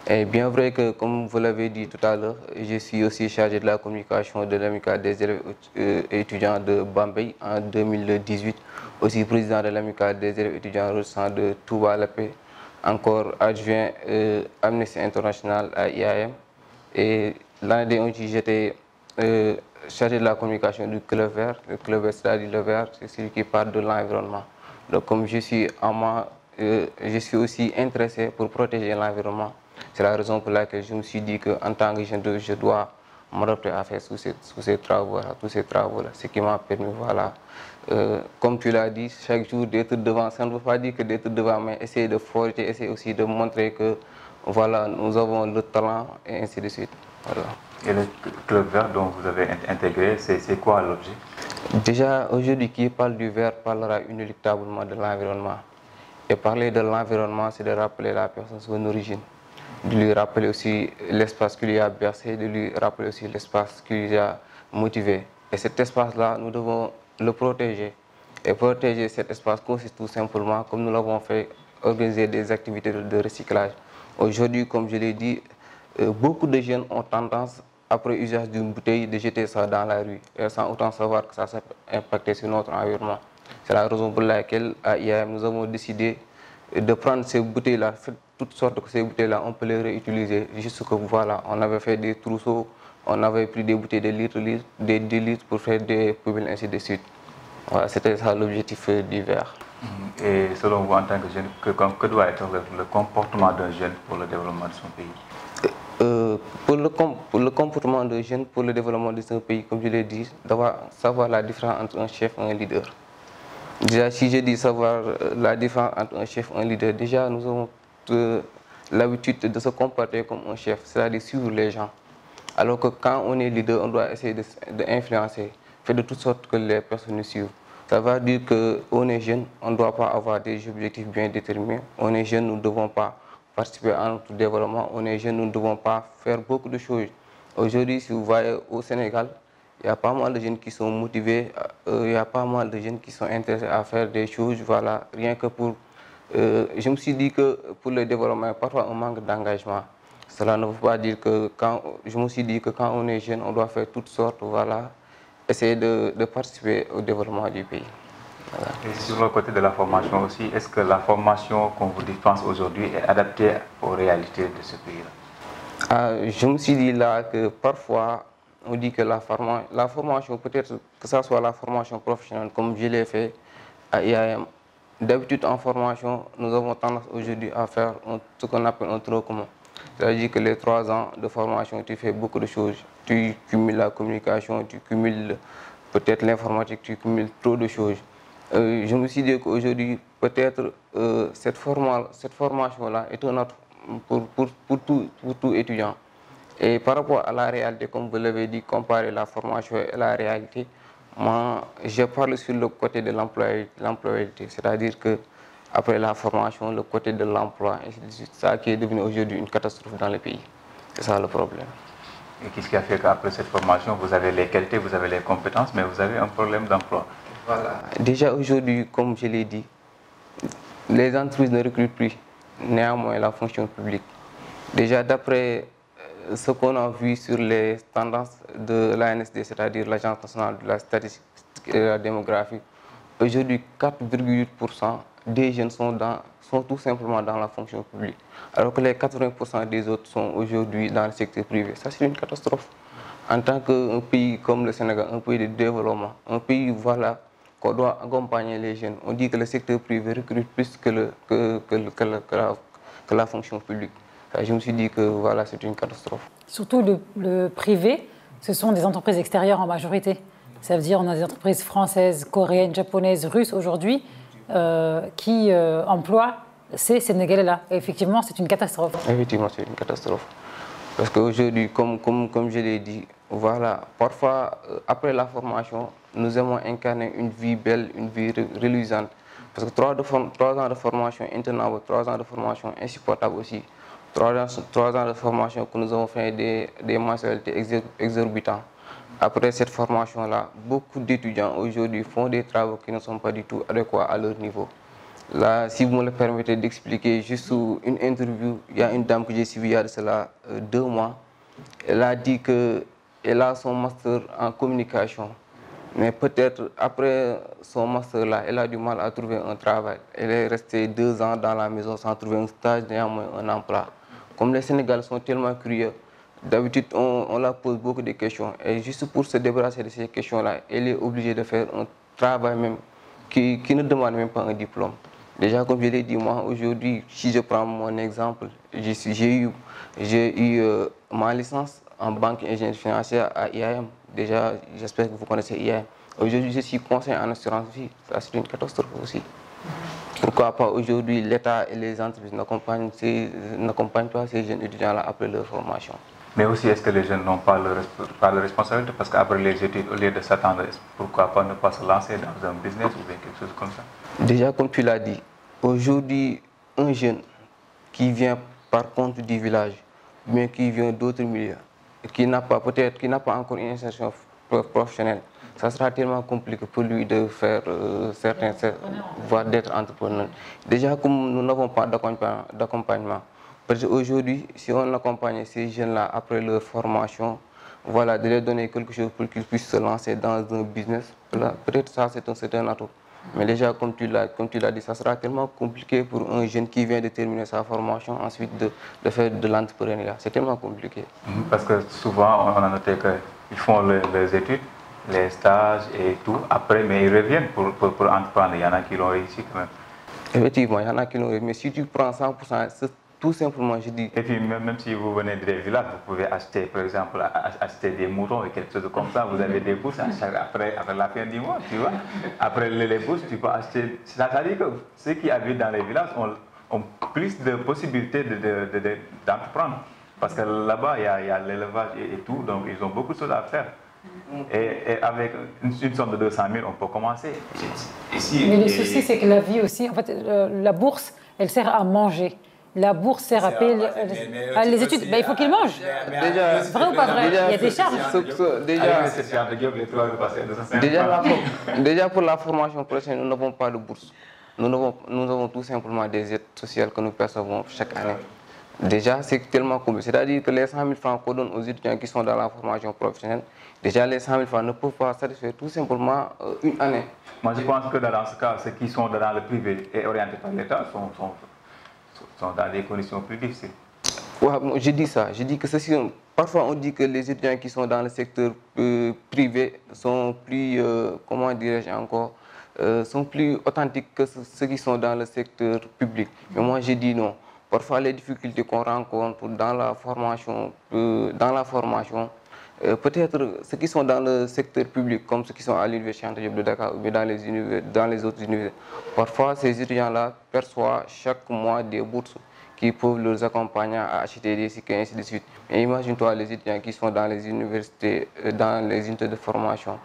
Et bien vrai que, comme vous l'avez dit tout à l'heure, je suis aussi chargé de la communication de l'amicale des élèves et étudiants de Bambey en 2018, aussi président de l'amicale des élèves et étudiants ressortissants de Touba Lapé, encore adjoint Amnesty International à IAM. Et l'année dernière, j'étais chargé de la communication du Club Vert. Le Club Vert, c'est-à-dire le Vert, c'est celui qui parle de l'environnement. Donc comme je suis aussi intéressé pour protéger l'environnement. C'est la raison pour laquelle je me suis dit qu'en tant que jeune, je dois me rappeler à faire tous ces travaux-là, ce qui m'a permis, comme tu l'as dit, chaque jour d'être devant. Ça ne veut pas dire que d'être devant, mais essayer de forger, essayer aussi de montrer que nous avons le talent et ainsi de suite. Voilà. Et le Club Vert dont vous avez intégré, c'est quoi l'objet? Déjà, aujourd'hui, qui parle du vert parlera inéluctablement de l'environnement. Et parler de l'environnement, c'est de rappeler la personne son origine, de lui rappeler aussi l'espace qui lui a bercé, de lui rappeler aussi l'espace qui lui a motivé. Et cet espace-là, nous devons le protéger. Et protéger cet espace consiste tout simplement, comme nous l'avons fait, organiser des activités de recyclage. Aujourd'hui, comme je l'ai dit, beaucoup de jeunes ont tendance, après usage d'une bouteille, de jeter ça dans la rue, et sans autant savoir que ça peut impacter sur notre environnement. C'est la raison pour laquelle, à IAM, nous avons décidé de prendre ces bouteilles-là, toutes sortes de ces bouteilles-là, on peut les réutiliser. Juste que on avait fait des trousseaux, on avait pris des bouteilles de litres, des litres pour faire des poubelles, ainsi de suite. Voilà, c'était ça l'objectif du verre. Et selon vous, en tant que jeune, que doit être le comportement d'un jeune pour le développement de son pays? Pour le comportement d'un jeune, pour le développement de son pays, comme je l'ai dit, d'avoir savoir la différence entre un chef et un leader. Déjà, si je dis savoir la différence entre un chef et un leader, déjà nous avons l'habitude de se comporter comme un chef, c'est-à-dire suivre les gens. Alors que quand on est leader, on doit essayer d'influencer, faire de toute sorte que les personnes nous suivent. Ça veut dire qu'on est jeune, on ne doit pas avoir des objectifs bien déterminés. On est jeune, nous ne devons pas participer à notre développement. On est jeune, nous ne devons pas faire beaucoup de choses. Aujourd'hui, si vous voyez au Sénégal, il y a pas mal de jeunes qui sont motivés, il y a pas mal de jeunes qui sont intéressés à faire des choses, rien que pour... je me suis dit que pour le développement, parfois on manque d'engagement. Cela ne veut pas dire que je me suis dit que quand on est jeune, on doit faire toutes sortes, essayer de participer au développement du pays. Voilà. Et sur le côté de la formation aussi, est-ce que la formation qu'on vous dispense aujourd'hui est adaptée aux réalités de ce pays-là? Je me suis dit là que parfois, on dit que la formation, peut-être que ça soit la formation professionnelle, comme je l'ai fait à IAM, d'habitude en formation, nous avons tendance aujourd'hui à faire ce qu'on appelle un tronc commun. C'est-à-dire que les 3 ans de formation, tu fais beaucoup de choses. Tu cumules la communication, tu cumules peut-être l'informatique, tu cumules trop de choses. Je me suis dit qu'aujourd'hui, peut-être cette formation-là est un autre pour tout étudiant. Et par rapport à la réalité, comme vous l'avez dit, comparer la formation et la réalité, moi, je parle sur le côté de l'employabilité, c'est-à-dire que après la formation, le côté de l'emploi, c'est ça qui est devenu aujourd'hui une catastrophe dans le pays. C'est ça le problème. Et qu'est-ce qui a fait qu'après cette formation, vous avez les qualités, vous avez les compétences, mais vous avez un problème d'emploi? Voilà. Déjà aujourd'hui, comme je l'ai dit, les entreprises ne recrutent plus néanmoins la fonction publique. Déjà d'après ce qu'on a vu sur les tendances de l'ANSD, c'est-à-dire l'Agence nationale de la statistique et de la démographie, aujourd'hui 4,8% des jeunes sont tout simplement dans la fonction publique, alors que les 80% des autres sont aujourd'hui dans le secteur privé. Ça, c'est une catastrophe. En tant qu'un pays comme le Sénégal, un pays de développement, un pays voilà, qu'on doit accompagner les jeunes, on dit que le secteur privé recrute plus que la fonction publique. Je me suis dit que voilà, c'est une catastrophe. Surtout le privé, ce sont des entreprises extérieures en majorité. Ça veut dire qu'on a des entreprises françaises, coréennes, japonaises, russes aujourd'hui qui emploient ces Sénégalais-là. Et effectivement, c'est une catastrophe. Effectivement, c'est une catastrophe. Parce qu'aujourd'hui, comme je l'ai dit, voilà, parfois, après la formation, nous aimons incarner une vie belle, une vie reluisante. Parce que 3 ans de formation intenable, 3 ans de formation insupportable aussi. 3 ans de formation que nous avons fait des mensualités exorbitantes. Après cette formation-là, beaucoup d'étudiants aujourd'hui font des travaux qui ne sont pas du tout adéquats à leur niveau. Là, si vous me le permettez d'expliquer, juste une interview, il y a une dame que j'ai suivie il y a de cela 2 mois. Elle a dit qu'elle a son master en communication. Mais peut-être après son master-là, elle a du mal à trouver un travail. Elle est restée 2 ans dans la maison sans trouver un stage, néanmoins un emploi. Comme les Sénégalais sont tellement curieux, d'habitude on leur pose beaucoup de questions. Et juste pour se débarrasser de ces questions-là, elle est obligée de faire un travail même qui ne demande même pas un diplôme. Déjà, comme je l'ai dit, moi aujourd'hui, si je prends mon exemple, j'ai eu ma licence en banque et ingénierie financière à IAM. Déjà, j'espère que vous connaissez IAM. Aujourd'hui, je suis conseiller en assurance vie. Ça, c'est une catastrophe aussi. Pourquoi pas aujourd'hui l'État et les entreprises n'accompagnent pas ces jeunes étudiants-là après leur formation? Mais aussi, est-ce que les jeunes n'ont pas leur responsabilité? Parce qu'après les études, au lieu de s'attendre, pourquoi pas ne pas se lancer dans un business ou bien quelque chose comme ça? Déjà, comme tu l'as dit, aujourd'hui, un jeune qui vient par contre du village, mais qui vient d'autres milieux, qui n'a pas encore une insertion professionnelle, ça sera tellement compliqué pour lui de faire voire d'être entrepreneur. Déjà, comme nous n'avons pas d'accompagnement, parce qu'aujourd'hui, si on accompagne ces jeunes-là après leur formation, voilà, de leur donner quelque chose pour qu'ils puissent se lancer dans un business, peut-être ça c'est un atout. Mais déjà, comme tu l'as dit, ça sera tellement compliqué pour un jeune qui vient de terminer sa formation, ensuite de faire de l'entrepreneuriat. C'est tellement compliqué. Parce que souvent, on a noté qu'ils font les études, les stages et tout, après, mais ils reviennent pour entreprendre. Il y en a qui l'ont réussi quand même. Effectivement, il y en a qui l'ont réussi. Mais si tu prends 100%, tout simplement, je dis... Et puis, même si vous venez des villages, vous pouvez acheter, par exemple, acheter des moutons et quelque chose comme ça. Vous avez des bourses après la fin du mois, tu vois. Après les bourses, tu peux acheter... C'est-à-dire que ceux qui habitent dans les villages ont plus de possibilités d'entreprendre. Parce que là-bas, il y a l'élevage et tout, donc ils ont beaucoup de choses à faire. Et avec une somme de 200 000, on peut commencer. Mais le souci, c'est que la vie aussi, en fait, la bourse, elle sert à manger. La bourse sert à payer les études. Il faut qu'ils mangent. Déjà, vrai ou pas vrai? Il y a des charges. Déjà pour la formation professionnelle, nous n'avons pas de bourse. Nous avons tout simplement des aides sociales que nous percevons chaque année. Déjà, c'est tellement compliqué. C'est-à-dire que les 100 000 francs qu'on donne aux étudiants qui sont dans la formation professionnelle, déjà les 100 000 francs ne peuvent pas satisfaire tout simplement une année. Moi, je pense que dans ce cas, ceux qui sont dans le privé et orientés par l'État sont dans des conditions plus difficiles. Ouais, je dis ça. Je dis que parfois on dit que les étudiants qui sont dans le secteur privé sont plus, comment dirais-je encore, sont plus authentiques que ceux qui sont dans le secteur public. Mais moi, je dis non. Parfois, les difficultés qu'on rencontre dans la formation, peut-être ceux qui sont dans le secteur public, comme ceux qui sont à l'Université Anta Diop de Dakar ou bien dans les autres universités, parfois ces étudiants-là perçoivent chaque mois des bourses qui peuvent les accompagner à acheter des cycles et ainsi de suite. Mais imagine-toi les étudiants qui sont dans les universités, dans les unités de formation.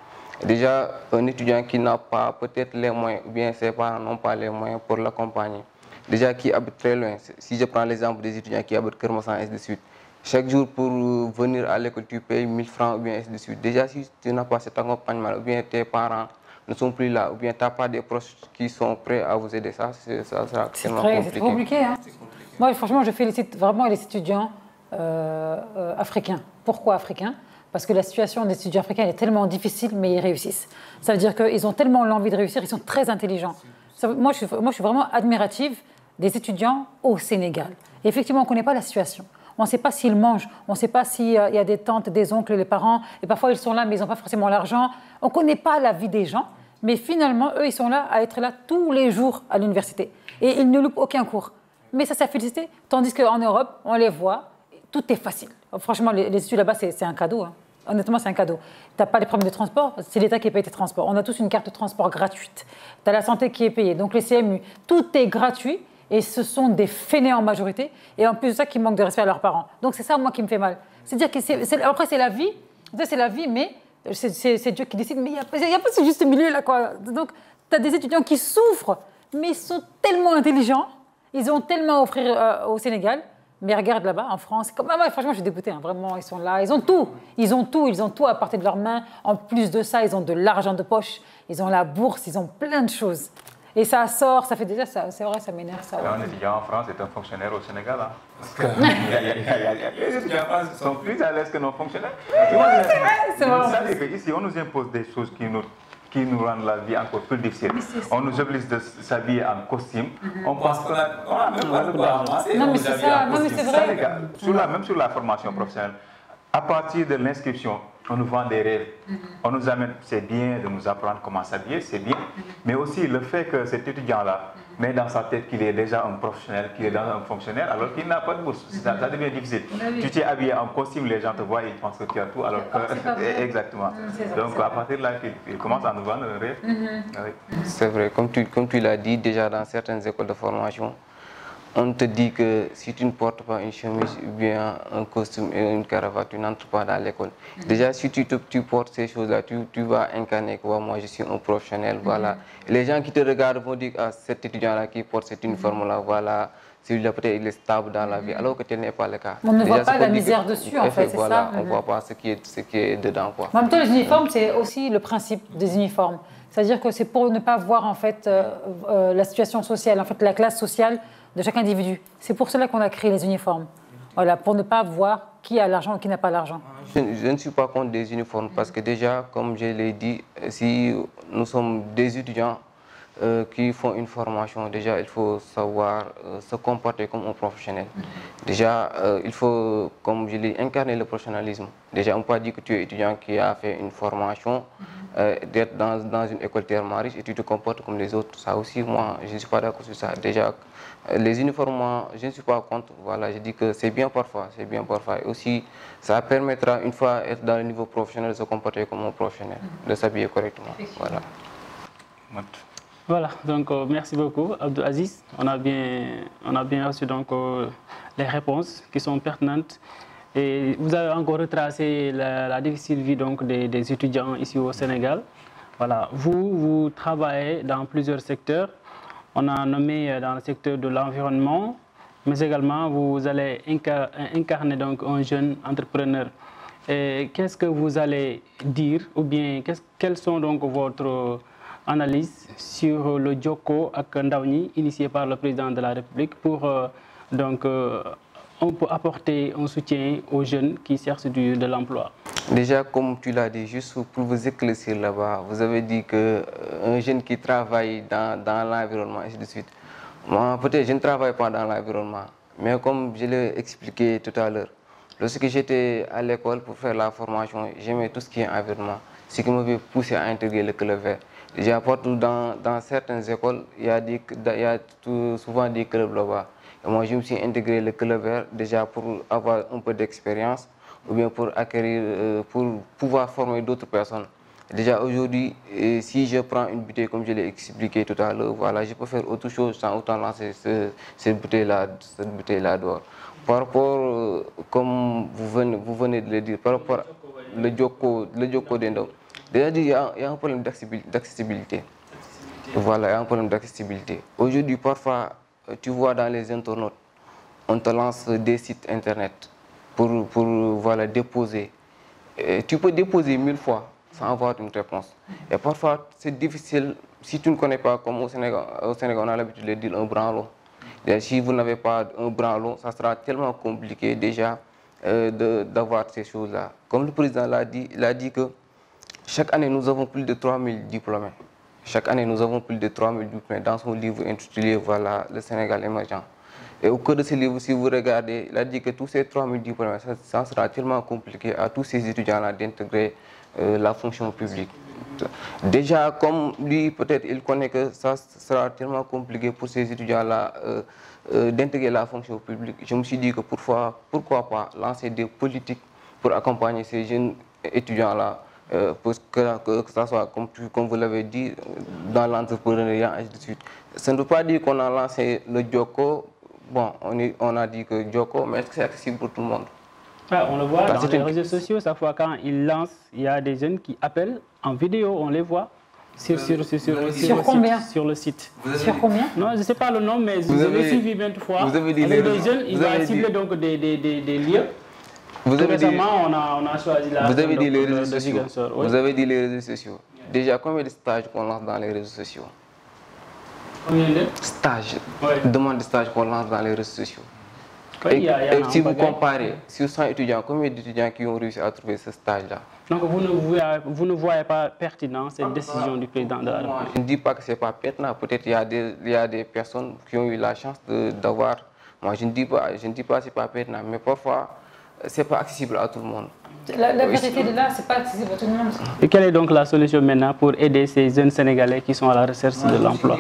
Déjà, un étudiant qui n'a pas peut-être les moyens, ou bien ses parents n'ont pas les moyens pour l'accompagner. Déjà, qui habite très loin. Si je prends l'exemple des étudiants qui habitent Kermassan et ainsi de suite. Chaque jour, pour venir à l'école, tu payes 1000 francs ou bien ainsi de suite. Déjà, si tu n'as pas cet accompagnement, ou bien tes parents ne sont plus là, ou bien tu n'as pas des proches qui sont prêts à vous aider, ça sera tellement compliqué. C'est compliqué, hein. Moi, franchement, je félicite vraiment les étudiants africains. Pourquoi africains? Parce que la situation des étudiants africains est tellement difficile, mais ils réussissent. Ça veut dire qu'ils ont tellement l'envie de réussir, ils sont très intelligents. Moi, je suis vraiment admirative des étudiants au Sénégal. Et effectivement, on ne connaît pas la situation. On ne sait pas s'ils mangent, on ne sait pas s'il y a des tantes, des oncles, les parents, et parfois ils sont là, mais ils n'ont pas forcément l'argent. On ne connaît pas la vie des gens, mais finalement, eux, ils sont là à être là tous les jours à l'université. Et ils ne loupent aucun cours. Mais ça, c'est à féliciter. Tandis qu'en Europe, on les voit, tout est facile. Franchement, les études là-bas, c'est un cadeau. Hein. Honnêtement, c'est un cadeau. Tu n'as pas les problèmes de transport, c'est l'État qui paye tes transports. On a tous une carte de transport gratuite. Tu as la santé qui est payée, donc les CMU. Tout est gratuit. Et ce sont des fainéants en majorité, et en plus de ça, qui manquent de respect à leurs parents. Donc c'est ça, moi, qui me fait mal. C'est-à-dire que après, c'est la vie, mais c'est Dieu qui décide, mais il n'y a pas ce juste milieu là, quoi. Donc, tu as des étudiants qui souffrent, mais ils sont tellement intelligents, ils ont tellement à offrir au Sénégal, mais regarde là-bas, en France, franchement, je suis dégoûtée, hein, vraiment, ils sont là, ils ont tout à portée de leurs mains. En plus de ça, ils ont de l'argent de poche, ils ont la bourse, ils ont plein de choses. Et ça sort, ça fait déjà, c'est vrai, ça m'énerve. Ça, ouais. Un étudiant en France est un fonctionnaire au Sénégal. Hein. Parce que les étudiants en France sont plus à l'aise que nos fonctionnaires. C'est vrai. C'est vrai. Ici, on nous impose des choses qui nous rendent la vie encore plus difficile. On nous oblige de s'habiller en costume. On pense qu'on a même pas le droit à masser. Non, mais c'est ça, non, mais c'est vrai. Même sur la formation professionnelle, à partir de l'inscription, on nous vend des rêves. On nous amène, c'est bien de nous apprendre comment s'habiller, c'est bien. Mais aussi le fait que cet étudiant-là met dans sa tête qu'il est déjà un professionnel, qu'il est déjà un fonctionnaire, alors qu'il n'a pas de bourse. Ça devient difficile. Tu t'es habillé en costume, les gens te voient et ils pensent que tu as tout, alors que... Exactement. Donc à partir de là, il commence à nous vendre un rêve. Oui. C'est vrai, comme tu l'as dit, déjà dans certaines écoles de formation, on te dit que si tu ne portes pas une chemise ou bien un costume et une cravate, tu n'entres pas dans l'école. Déjà, si tu portes ces choses-là, tu vas incarner que moi je suis un professionnel. Voilà. Et les gens qui te regardent vont dire à cet étudiant-là qui porte cet uniforme-là, voilà, celui-là peut-être il est stable dans la vie, alors que tel n'est pas le cas. On ne voit pas la misère dessus, en fait, c'est ça. On ne voit pas ce qui est dedans. Quoi. En même temps, les uniformes, c'est aussi le principe des uniformes. C'est-à-dire que c'est pour ne pas voir en fait la situation sociale, en fait la classe sociale de chaque individu. C'est pour cela qu'on a créé les uniformes. Voilà, pour ne pas voir qui a l'argent ou qui n'a pas l'argent. Je ne suis pas contre des uniformes parce que déjà, comme je l'ai dit, si nous sommes des étudiants qui font une formation, déjà il faut savoir se comporter comme un professionnel. Déjà, il faut, comme je l'ai dit, incarner le professionnalisme. Déjà, on peut pas dire que tu es étudiant qui a fait une formation, d'être dans une école tellement riche et tu te comportes comme les autres. Ça aussi, moi, je ne suis pas d'accord sur ça. Déjà, les uniformes, je ne suis pas contre. Voilà, je dis que c'est bien parfois, c'est bien parfois. Et aussi, ça permettra, une fois être dans le niveau professionnel, de se comporter comme un professionnel, de s'habiller correctement. Voilà. Voilà, donc merci beaucoup, Abdou Aziz. On a bien reçu donc les réponses qui sont pertinentes. Et vous avez encore retracé la difficile vie donc, des étudiants ici au Sénégal. Voilà, vous travaillez dans plusieurs secteurs. On a nommé dans le secteur de l'environnement, mais également vous allez incarner donc un jeune entrepreneur. Qu'est-ce que vous allez dire ou bien quelles sont donc votre analyse sur le Joko ak Ndawni initié par le président de la République pour on peut apporter un soutien aux jeunes qui cherchent de l'emploi? Déjà, comme tu l'as dit, juste pour vous éclaircir là-bas, vous avez dit qu'un jeune qui travaille dans l'environnement, ainsi de suite. Moi, peut-être je ne travaille pas dans l'environnement, mais comme je l'ai expliqué tout à l'heure, lorsque j'étais à l'école pour faire la formation, j'aimais tout ce qui est environnement, ce qui m'avait poussé à intégrer le club vert. Déjà, partout dans certaines écoles, il y a souvent des clubs là-bas. Et moi, je me suis intégré le club vert déjà pour avoir un peu d'expérience ou bien pour acquérir, pour pouvoir former d'autres personnes. Déjà aujourd'hui, si je prends une bouteille comme je l'ai expliqué tout à l'heure, voilà, je peux faire autre chose sans autant lancer cette bouteille-là dehors. Par rapport, comme vous venez de le dire, par rapport au Joko d'Endo, déjà il y a un problème d'accessibilité. Voilà, il y a un problème d'accessibilité. Aujourd'hui, parfois, tu vois dans les internautes, on te lance des sites internet pour voilà, déposer. Et tu peux déposer 1000 fois sans avoir une réponse. Et parfois, c'est difficile, si tu ne connais pas, comme au Sénégal on a l'habitude de dire un branlon. Si vous n'avez pas un branlon, ça sera tellement compliqué déjà d'avoir ces choses-là. Comme le président l'a dit, il a dit que chaque année, nous avons plus de 3000 diplômés. Chaque année, nous avons plus de 3000 diplômés dans son livre intitulé voilà, Le Sénégal émergent. Et au cours de ce livre, si vous regardez, il a dit que tous ces 3000 diplômés, ça sera tellement compliqué à tous ces étudiants-là d'intégrer la fonction publique. Déjà, comme lui, peut-être, il connaît que ça sera tellement compliqué pour ces étudiants-là d'intégrer la fonction publique. Je me suis dit que pourquoi pas lancer des politiques pour accompagner ces jeunes étudiants-là, pour que ça soit, comme vous l'avez dit, dans l'entrepreneuriat, et ainsi de suite. Ça ne veut pas dire qu'on a lancé le Joko. Bon, on a dit que Joko, mais est-ce que c'est accessible pour tout le monde? On le voit dans les réseaux sociaux, chaque fois quand ils lancent, il y a des jeunes qui appellent en vidéo, on les voit sur combien? Sur le site. Sur combien? Non, je ne sais pas le nom, mais je l'ai suivi 20 fois. Vous avez dit les jeunes, ils ont ciblé donc des lieux. Récemment, on a choisi la... Vous avez dit les réseaux sociaux. Oui. Vous avez dit les réseaux sociaux. Déjà, combien de stages qu'on lance dans les réseaux sociaux? Combien de stages? Demande de stages qu'on lance dans les réseaux sociaux. Oui, et si vous comparez, sur 100 étudiants, combien d'étudiants qui ont réussi à trouver ce stage-là? Donc vous ne voyez pas pertinent cette décision du président de la République? Je ne dis pas que ce n'est pas pertinent. Peut-être il y a des personnes qui ont eu la chance d'avoir... Moi, je ne dis pas que ce n'est pas pertinent, mais parfois, ce n'est pas accessible à tout le monde. La vérité de là, ce n'est pas accessible à tout le monde. Et quelle est donc la solution maintenant pour aider ces jeunes Sénégalais qui sont à la recherche de l'emploi?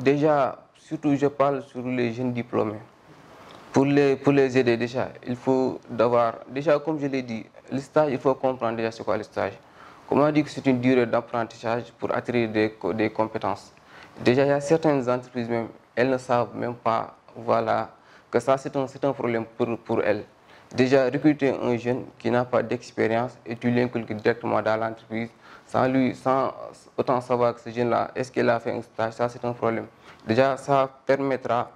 Déjà, surtout je parle sur les jeunes diplômés. Pour les aider déjà, il faut d'avoir, déjà comme je l'ai dit, le stage, il faut comprendre déjà c'est quoi le stage. Comme on dit que c'est une durée d'apprentissage pour attirer des compétences. Déjà, il y a certaines entreprises même, elles ne savent même pas, voilà, que ça c'est un problème pour elles. Déjà, recruter un jeune qui n'a pas d'expérience et tu l'inculques directement dans l'entreprise sans autant savoir que ce jeune-là, est-ce qu'il a fait un stage, ça c'est un problème. Déjà, ça permettra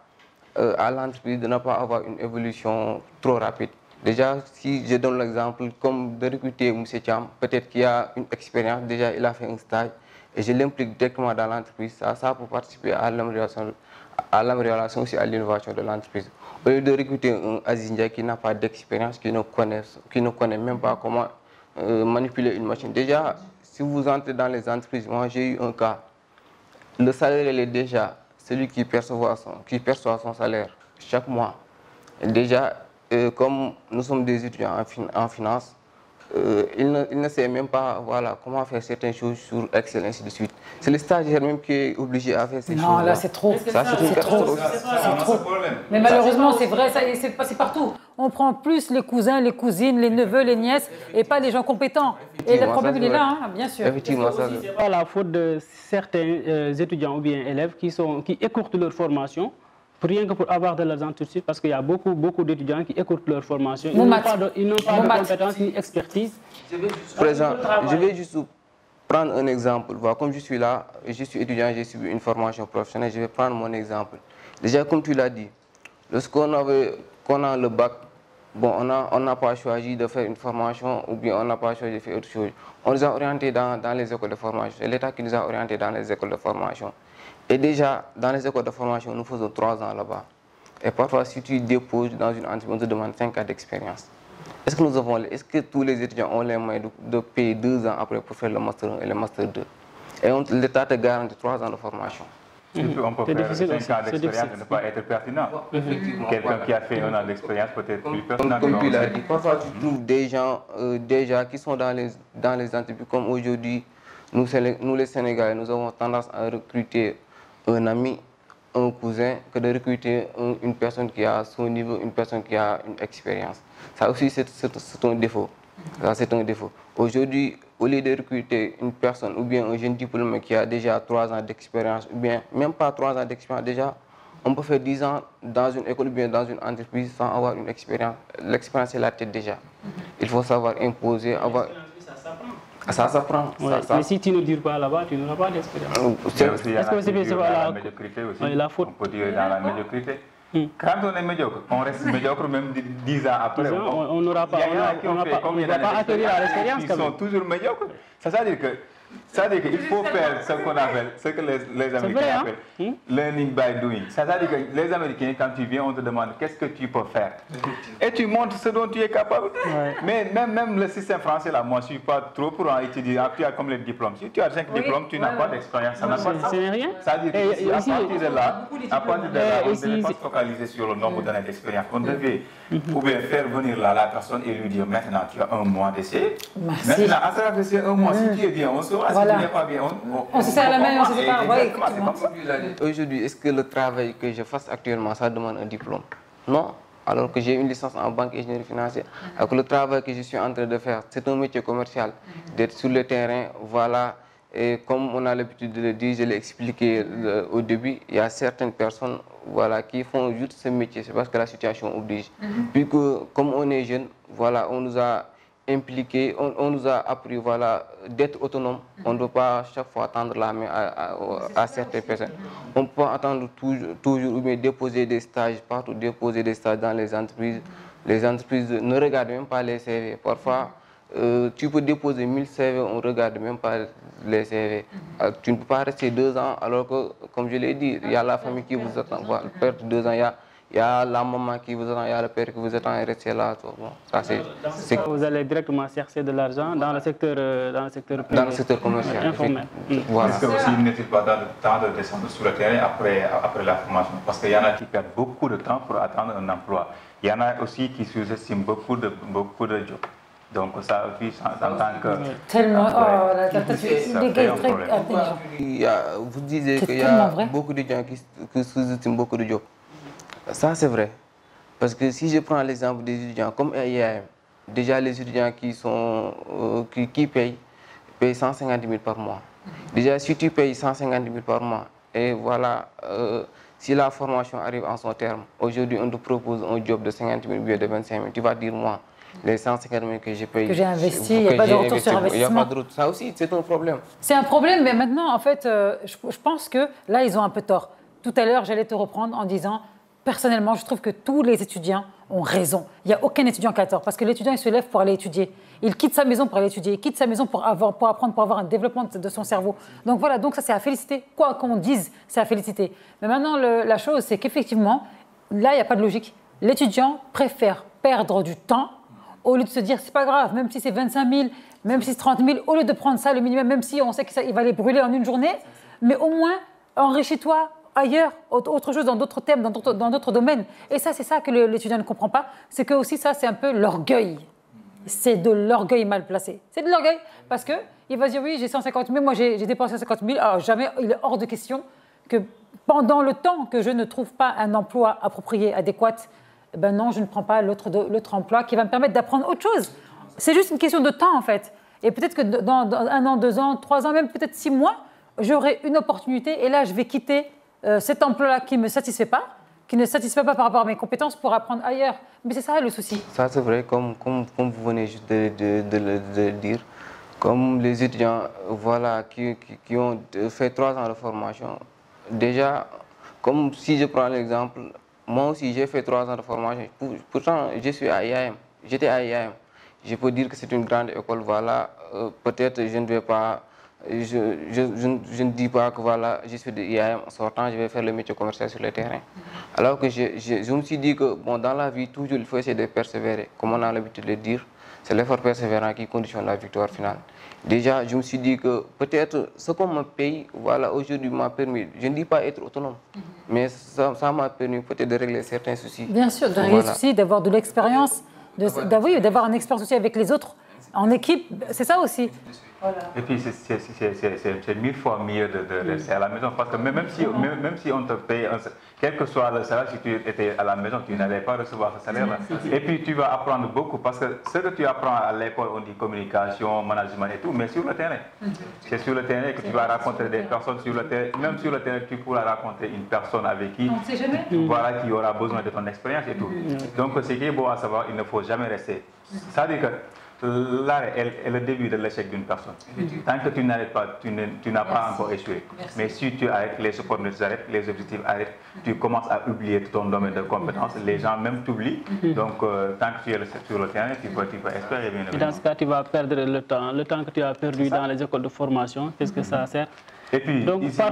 à l'entreprise de ne pas avoir une évolution trop rapide. Déjà, si je donne l'exemple comme de recruter M. Thiam, peut-être qu'il a une expérience, déjà il a fait un stage et je l'implique directement dans l'entreprise, ça peut participer à l'amélioration aussi à l'innovation de l'entreprise. Au lieu de recruter un Aziz Ndiaye qui n'a pas d'expérience, qui ne connaît même pas comment manipuler une machine. Déjà, si vous entrez dans les entreprises, moi j'ai eu un cas, le salaire il est déjà celui qui perçoit son salaire chaque mois. Déjà, comme nous sommes des étudiants en finance, il ne sait même pas voilà, comment faire certaines choses sur Excel, ainsi de suite. C'est le stagiaire même qui est obligé à faire ces choses. Non, là c'est trop. Ça, c'est trop. C'est trop. Mais malheureusement, c'est vrai, c'est partout. On prend plus les cousins, les cousines, les neveux, les nièces, et pas les gens compétents. Et le problème, il est là, hein, bien sûr. Effectivement, ça. C'est pas la faute de certains étudiants ou bien élèves qui écourtent leur formation rien que pour avoir de l'argent tout de suite, parce qu'il y a beaucoup d'étudiants qui écourtent leur formation. Ils n'ont pas de compétences ni expertise. Je vais juste prendre un exemple. Comme je suis là, je suis étudiant, j'ai suivi une formation professionnelle, je vais prendre mon exemple. Déjà, comme tu l'as dit, lorsqu'on a le bac, bon, on n'a pas choisi de faire une formation ou bien on n'a pas choisi de faire autre chose. On nous a orientés dans les écoles de formation. C'est l'État qui nous a orientés dans les écoles de formation. Et déjà, dans les écoles de formation, nous faisons 3 ans là-bas. Et parfois, si tu déposes dans une entreprise, on te demande 5 ans d'expérience. Est-ce que tous les étudiants ont les moyens de payer 2 ans après pour faire le Master 1 et le Master 2? Et l'État te garantit 3 ans de formation. On peut faire 5 ans d'expérience et ne pas être pertinent. Quelqu'un qui a fait 1 an d'expérience peut être plus pertinent. Comme tu l'as dit, parfois tu trouves des gens déjà qui sont dans les entreprises comme aujourd'hui. Nous, les Sénégalais, nous avons tendance à recruter un ami, un cousin, que de recruter une personne qui a son niveau, une personne qui a une expérience. Ça aussi, c'est un défaut. Ça, c'est un défaut. Aujourd'hui, au lieu de recruter une personne ou bien un jeune diplômé qui a déjà 3 ans d'expérience, ou bien même pas 3 ans d'expérience, déjà, on peut faire 10 ans dans une école ou bien dans une entreprise sans avoir une expérience. L'expérience, c'est la tête déjà. Il faut savoir imposer, avoir... Ça s'apprend. Mais si tu ne dures pas là-bas, tu n'auras pas d'expérience. Est-ce que c'est la médiocrité aussi? La faute. On peut dire dans la médiocrité. Quand on est médiocre, on reste médiocre même 10 ans après. On n'aura pas, on ne va pas acquérir à l'expérience. Ils sont toujours médiocres. Ça veut dire que c'est-à-dire qu'il faut faire ce qu'on appelle, ce que les Américains appellent learning by doing. C'est-à-dire que les Américains, quand tu viens, on te demande qu'est-ce que tu peux faire. Et tu montres ce dont tu es capable. Mais même le système français, là, moi, je ne suis pas trop pour étudier. Tu as comme les diplômes. Si tu as 5 diplômes, tu n'as pas d'expérience. Ça n'a pas de sens. C'est rien. C'est-à-dire qu'à partir de là, on ne devait pas se focaliser sur le nombre d'années d'expérience. On devait ou bien faire venir là la personne et lui dire maintenant, tu as 1 mois d'essai. Maintenant, à travers ces 1 mois, si tu es bien, on saura. Voilà. Si tu n'es pas bien, on se serre la main, on se sépare. Aujourd'hui, est-ce que le travail que je fasse actuellement, ça demande un diplôme? Non. Alors que j'ai une licence en banque et ingénierie financière. Alors que le travail que je suis en train de faire, c'est un métier commercial. D'être sur le terrain, voilà. Et comme on a l'habitude de le dire, je l'ai expliqué au début, il y a certaines personnes voilà, qui font juste ce métier. C'est parce que la situation oblige. Puis que, comme on est jeune, voilà, on nous a impliqué, on nous a appris voilà, d'être autonome. On ne doit pas chaque fois tendre la main à certaines personnes. On peut attendre toujours ou bien déposer des stages partout, déposer des stages dans les entreprises. Les entreprises ne regardent même pas les CV. Parfois, tu peux déposer 1000 CV, on ne regarde même pas les CV. Tu ne peux pas rester 2 ans alors que, comme je l'ai dit, il y a la famille qui vous attend. Voilà, perdre 2 ans, il y a la maman qui vous attend, il y a le père qui vous attend et rester là. Bon, ça, vous allez directement chercher de l'argent dans le secteur privé. Dans le secteur commercial. Informel. Voilà. Est-ce que aussi il n'est-il pas dans le temps de descendre sur le terrain après la formation? Parce qu'il y en a qui perdent beaucoup de temps pour attendre un emploi. Il y en a aussi qui sous-estiment beaucoup de jobs. Donc ça aussi, en tant que... Tellement, les gars, très intelligents. Vous disiez qu'il y a beaucoup de gens qui sous-estiment beaucoup de jobs. Ça, c'est vrai. Parce que si je prends l'exemple des étudiants comme IAM, déjà les étudiants qui payent 150 000 par mois. Déjà, si tu payes 150 000 par mois, et voilà, si la formation arrive en son terme, aujourd'hui, on te propose un job de 50 000 ou de 25 000, tu vas dire, moi, les 150 000 que j'ai payé, que j'ai investi, il n'y a pas de retour sur investissement. Ça aussi, c'est un problème. C'est un problème, mais maintenant, en fait, je pense que là, ils ont un peu tort. Tout à l'heure, j'allais te reprendre en disant, personnellement, je trouve que tous les étudiants ont raison. Il n'y a aucun étudiant qui a tort, parce que l'étudiant, il se lève pour aller étudier. Il quitte sa maison pour aller étudier, il quitte sa maison pour apprendre, pour avoir un développement de son cerveau. Donc voilà, donc ça, c'est à féliciter. Quoi qu'on dise, c'est à féliciter. Mais maintenant, la chose, c'est qu'effectivement, là, il n'y a pas de logique. L'étudiant préfère perdre du temps au lieu de se dire, c'est pas grave, même si c'est 25 000, même si c'est 30 000, au lieu de prendre ça, le minimum, même si on sait qu'il va les brûler en une journée, mais au moins, enrichis-toi ailleurs, autre chose, dans d'autres thèmes, dans d'autres domaines. Et ça, c'est ça que l'étudiant ne comprend pas, c'est que aussi ça, c'est un peu l'orgueil. C'est de l'orgueil mal placé. C'est de l'orgueil, parce qu'il va dire, oui, j'ai 150 000, moi j'ai dépensé 50 000, alors jamais, il est hors de question que pendant le temps que je ne trouve pas un emploi approprié, adéquat, ben non, je ne prends pas l'autre emploi qui va me permettre d'apprendre autre chose. C'est juste une question de temps, en fait. Et peut-être que dans 1 an, 2 ans, 3 ans, même peut-être 6 mois, j'aurai une opportunité et là, je vais quitter cet emploi-là qui ne me satisfait pas, qui ne satisfait pas par rapport à mes compétences pour apprendre ailleurs. Mais c'est ça le souci. Ça, c'est vrai, comme vous venez juste de le dire. Comme les étudiants voilà, qui ont fait 3 ans de formation, déjà, comme si je prends l'exemple, moi aussi, j'ai fait 3 ans de formation. Pourtant, je suis à IAM. J'étais à IAM. Je peux dire que c'est une grande école. Voilà, peut-être je ne vais pas... Je ne dis pas que voilà, je suis de IAM. En sortant, je vais faire le métier commercial sur le terrain. Alors que je me suis dit que bon, dans la vie, toujours, il faut essayer de persévérer. Comme on a l'habitude de le dire, c'est l'effort persévérant qui conditionne la victoire finale. Déjà, je me suis dit que peut-être ce qu'on me paye, voilà, aujourd'hui m'a permis, je ne dis pas être autonome, mais ça m'a permis peut-être de régler certains soucis. Bien sûr, de régler les soucis, d'avoir de l'expérience, d'avoir une expérience aussi avec les autres. En équipe, c'est ça aussi. Voilà. Et puis c'est 1000 fois mieux de rester à la maison parce que même si on te paye, quel que soit le salaire, si tu étais à la maison, tu n'allais pas recevoir ce salaire-là. Et puis tu vas apprendre beaucoup parce que ce que tu apprends à l'école, on dit communication, management et tout, mais sur le terrain. C'est sur le terrain que tu vas rencontrer des personnes sur le terrain. Même sur le terrain, tu pourras rencontrer une personne avec qui, voilà, qui aura besoin de ton expérience et tout. Donc ce qui est bon à savoir, il ne faut jamais rester. Ça veut dire que l'arrêt est le début de l'échec d'une personne. Tant que tu n'arrêtes pas, tu n'as pas encore échoué. Mais si tu arrêtes, les opportunités arrêtent, les objectifs arrêtent, tu commences à oublier ton domaine de compétences, les gens même t'oublient. Donc, tant que tu es sur le terrain, tu peux espérer bien. Et dans ce cas, tu vas perdre le temps que tu as perdu dans les écoles de formation. Qu'est-ce que ça sert? Et puis, donc, ici,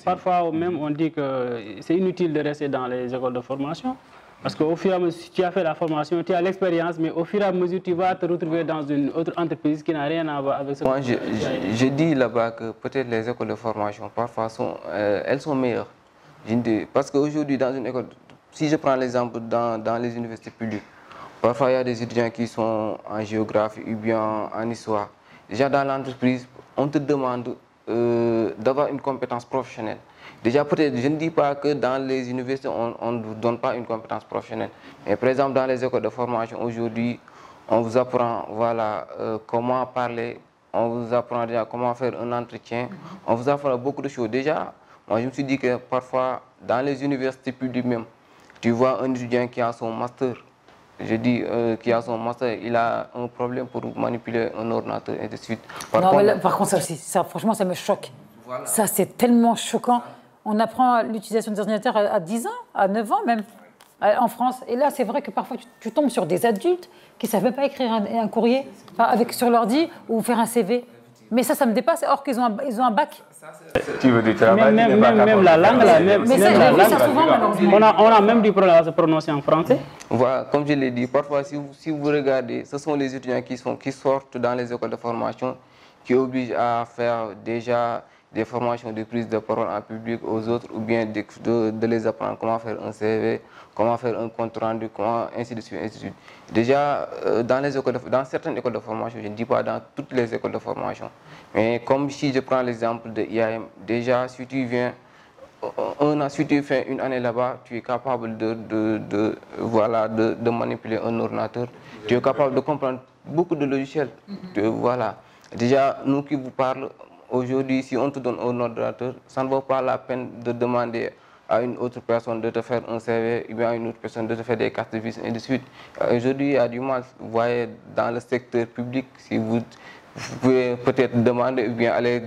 parfois même, on dit que c'est inutile de rester dans les écoles de formation. Parce qu'au fur et à mesure, tu as fait la formation, tu as l'expérience, mais au fur et à mesure, tu vas te retrouver dans une autre entreprise qui n'a rien à voir avec ce Moi, je dis là-bas que peut-être les écoles de formation, parfois, elles sont meilleures. Parce qu'aujourd'hui, dans une école, si je prends l'exemple dans les universités publiques, parfois, il y a des étudiants qui sont en géographie ou bien en histoire. Déjà, dans l'entreprise, on te demande d'avoir une compétence professionnelle. Déjà, peut-être, je ne dis pas que dans les universités, on ne vous donne pas une compétence professionnelle. Mais par exemple, dans les écoles de formation, aujourd'hui, on vous apprend voilà, comment parler, on vous apprend déjà comment faire un entretien, on vous apprend beaucoup de choses. Déjà, moi, je me suis dit que parfois, dans les universités publiques même, tu vois un étudiant qui a son master. Je dis qui a son master, il a un problème pour manipuler un ordinateur et de suite. Par contre, ça, franchement, ça me choque. Voilà. Ça, c'est tellement choquant. On apprend l'utilisation des ordinateurs à 10 ans, à 9 ans même, en France. Et là, c'est vrai que parfois, tu tombes sur des adultes qui ne savent même pas écrire un courrier sur l'ordi ou faire un CV. Mais ça me dépasse, or qu'ils ont un bac. Tu veux du travail, même la langue, on a même du problème à se prononcer en français. Voilà, comme je l'ai dit, parfois, si vous regardez, ce sont les étudiants qui sortent dans les écoles de formation, qui obligent à faire déjà des formations de prise de parole en public aux autres, ou bien de les apprendre comment faire un CV, comment faire un compte rendu, comment, ainsi de suite, ainsi de suite. Déjà, dans certaines écoles de formation, je ne dis pas dans toutes les écoles de formation, mais comme si je prends l'exemple de IAM, déjà, si tu viens, si tu fais une année là-bas, tu es capable de manipuler un ordinateur, tu es capable de comprendre beaucoup de logiciels. Voilà. Déjà, nous qui vous parlons, aujourd'hui, si on te donne un ordinateur, ça ne vaut pas la peine de demander à une autre personne de te faire un CV, ou bien à une autre personne de te faire des cartes de visite, et de suite. Aujourd'hui, il y a du mal. Vous voyez, dans le secteur public, si vous pouvez peut-être demander, ou bien aller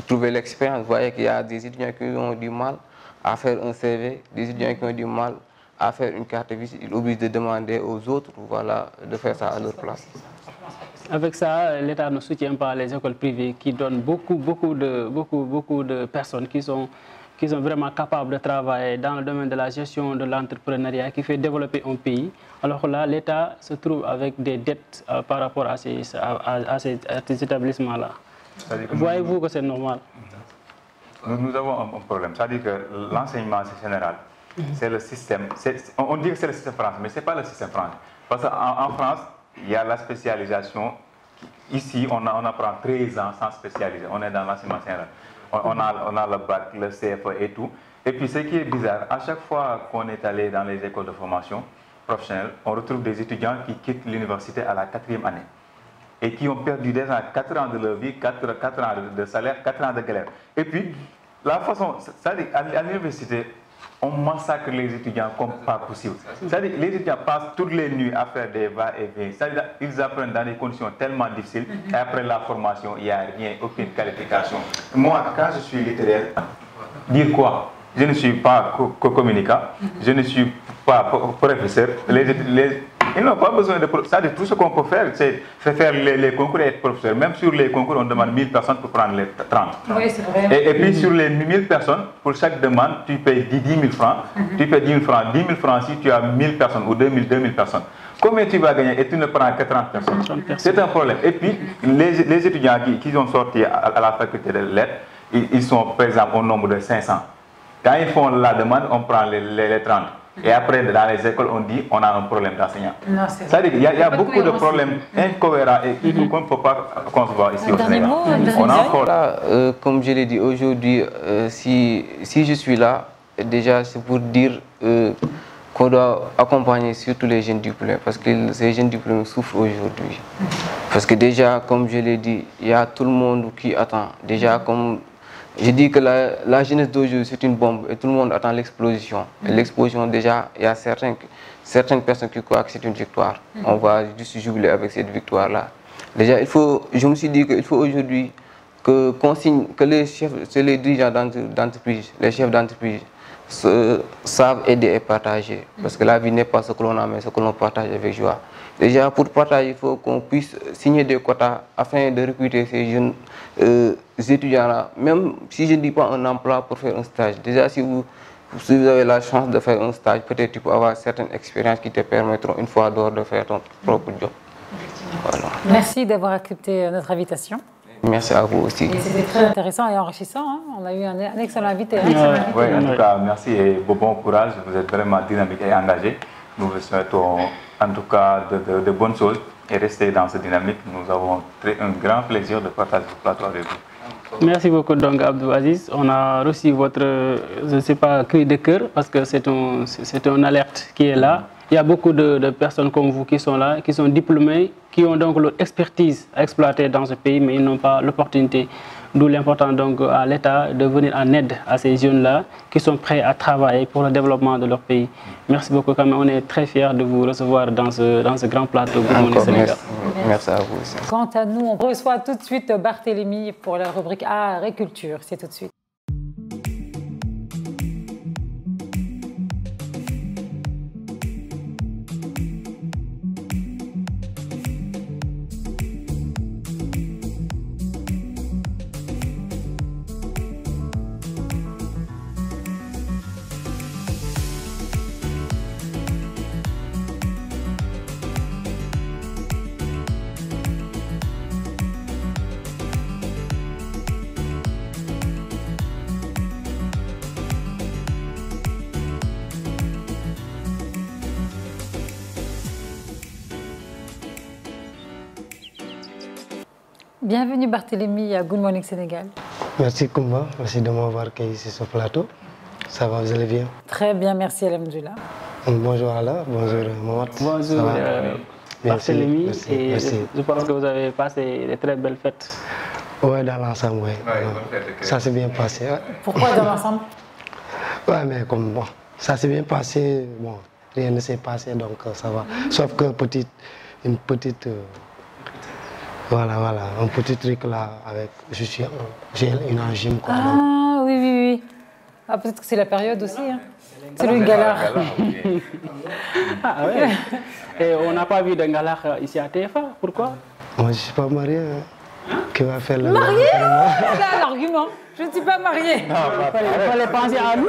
trouver l'expérience, vous voyez qu'il y a des étudiants qui ont du mal à faire un CV, des étudiants qui ont du mal à faire une carte de visite. Ils obligent de demander aux autres, voilà, de faire ça à leur place. Avec ça, l'État ne soutient pas les écoles privées qui donnent beaucoup de personnes qui sont vraiment capables de travailler dans le domaine de la gestion de l'entrepreneuriat qui fait développer un pays. Alors là, l'État se trouve avec des dettes par rapport à ces établissements-là. Voyez-vous que c'est normal? Nous avons un problème. C'est-à-dire que l'enseignement, c'est général. C'est le système. On dit que c'est le système français, mais ce n'est pas le système français. Parce qu'en France, il y a la spécialisation. Ici, on apprend 13 ans sans spécialiser. On est dans l'enseignement général. On a le bac, le CFE et tout. Et puis, ce qui est bizarre, à chaque fois qu'on est allé dans les écoles de formation professionnelle, on retrouve des étudiants qui quittent l'université à la 4e année et qui ont perdu déjà 4 ans de leur vie, 4 ans de salaire, 4 ans de galère. Et puis, la façon, c'est-à-dire à l'université, on massacre les étudiants comme pas possible. C'est-à-dire les étudiants passent toutes les nuits à faire des va-et-vient. C'est-à-dire ils apprennent dans des conditions tellement difficiles et après la formation, il n'y a rien, aucune qualification. Moi, quand je suis littéraire, dire quoi? Je ne suis pas communicant, je ne suis pas professeur. Ils n'ont pas besoin de... C'est-à-dire tout ce qu'on peut faire, c'est faire les concours et être professeur. Même sur les concours, on demande 1000 personnes pour prendre les 30. Oui, c'est vrai. Et puis sur les 1000 personnes, pour chaque demande, tu payes 10 000 francs. Tu payes 10 000 francs. 10 000 francs si tu as 1000 personnes ou 2000 personnes. Combien tu vas gagner et tu ne prends que 30 personnes? C'est un problème. Et puis, les étudiants qui sont sortis à la faculté de lettres, ils sont par exemple au nombre de 500. Quand ils font la demande, on prend les 30. Et après, dans les écoles, on dit on a un problème d'enseignants. C'est-à-dire qu'il y a beaucoup de problèmes incohérents et qu'on ne peut pas concevoir ici au Sénégal. On a encore... Comme je l'ai dit aujourd'hui, si je suis là, déjà c'est pour dire qu'on doit accompagner surtout les jeunes diplômés, parce que ces jeunes diplômés souffrent aujourd'hui. Parce que déjà, comme je l'ai dit, il y a tout le monde qui attend. Déjà, comme je dis que la jeunesse d'aujourd'hui, c'est une bombe et tout le monde attend l'explosion. Et l'explosion, déjà, il y a certaines personnes qui croient que c'est une victoire. On va juste jubiler avec cette victoire-là. Déjà, je me suis dit qu'il faut aujourd'hui que les dirigeants d'entreprise, les chefs d'entreprise, savent aider et partager. Parce que la vie n'est pas ce que l'on a, mais ce que l'on partage avec joie. Déjà, pour partager, il faut qu'on puisse signer des quotas afin de recruter ces jeunes étudiants-là. Même si je ne dis pas un emploi pour faire un stage. Déjà, si vous avez la chance de faire un stage, peut-être tu peux avoir certaines expériences qui te permettront, une fois dehors, de faire ton propre job. Voilà. Merci d'avoir accepté notre invitation. Merci à vous aussi. C'était très intéressant et enrichissant. Hein. On a eu un excellent invité. Oui, en tout cas, merci et bon courage. Vous êtes vraiment dynamique et engagé. Nous vous souhaitons en tout cas de bonnes choses et rester dans cette dynamique. Nous avons un grand plaisir de partager ce plateau avec vous. Merci beaucoup, donc Abdou Aziz. On a reçu votre, je ne sais pas, cri de cœur parce que c'est une alerte qui est là. Il y a beaucoup de personnes comme vous qui sont là, qui sont diplômés, qui ont donc leur expertise à exploiter dans ce pays, mais ils n'ont pas l'opportunité. D'où l'important donc à l'État de venir en aide à ces jeunes-là qui sont prêts à travailler pour le développement de leur pays. Merci beaucoup quand même. On est très fiers de vous recevoir dans ce grand plateau Good Morning Sénégal. Merci à vous aussi. Quant à nous, on reçoit tout de suite Barthélémy pour la rubrique Art et Culture. C'est tout de suite. Bienvenue Barthélémy à Good Morning Sénégal. Merci Koumba, merci de m'avoir accueilli sur ce plateau. Ça va, vous allez bien? Très bien, merci Alhamdoulilah. Bonjour Allah, bonjour Mohamed. Bonjour Barthélémy, et merci. Je pense que vous avez passé de très belles fêtes. Oui, dans l'ensemble, oui. Ça s'est bien passé. Ouais. Pourquoi dans l'ensemble? Oui, mais comme bon, ça s'est bien passé, bon, rien ne s'est passé, donc ça va. Sauf que une petite... Voilà, un petit truc là avec... J'ai une angine. Quoi, ah donc. Oui. Ah, peut-être que c'est la période aussi. Hein. C'est le Ngalar. Ah ouais. Et on n'a pas vu de Ngalar ici à TFA, pourquoi? Moi je ne suis pas marié. Hein. Qui va faire le... Marié? C'est l'argument. Je ne suis pas mariée. Il fallait penser à nous.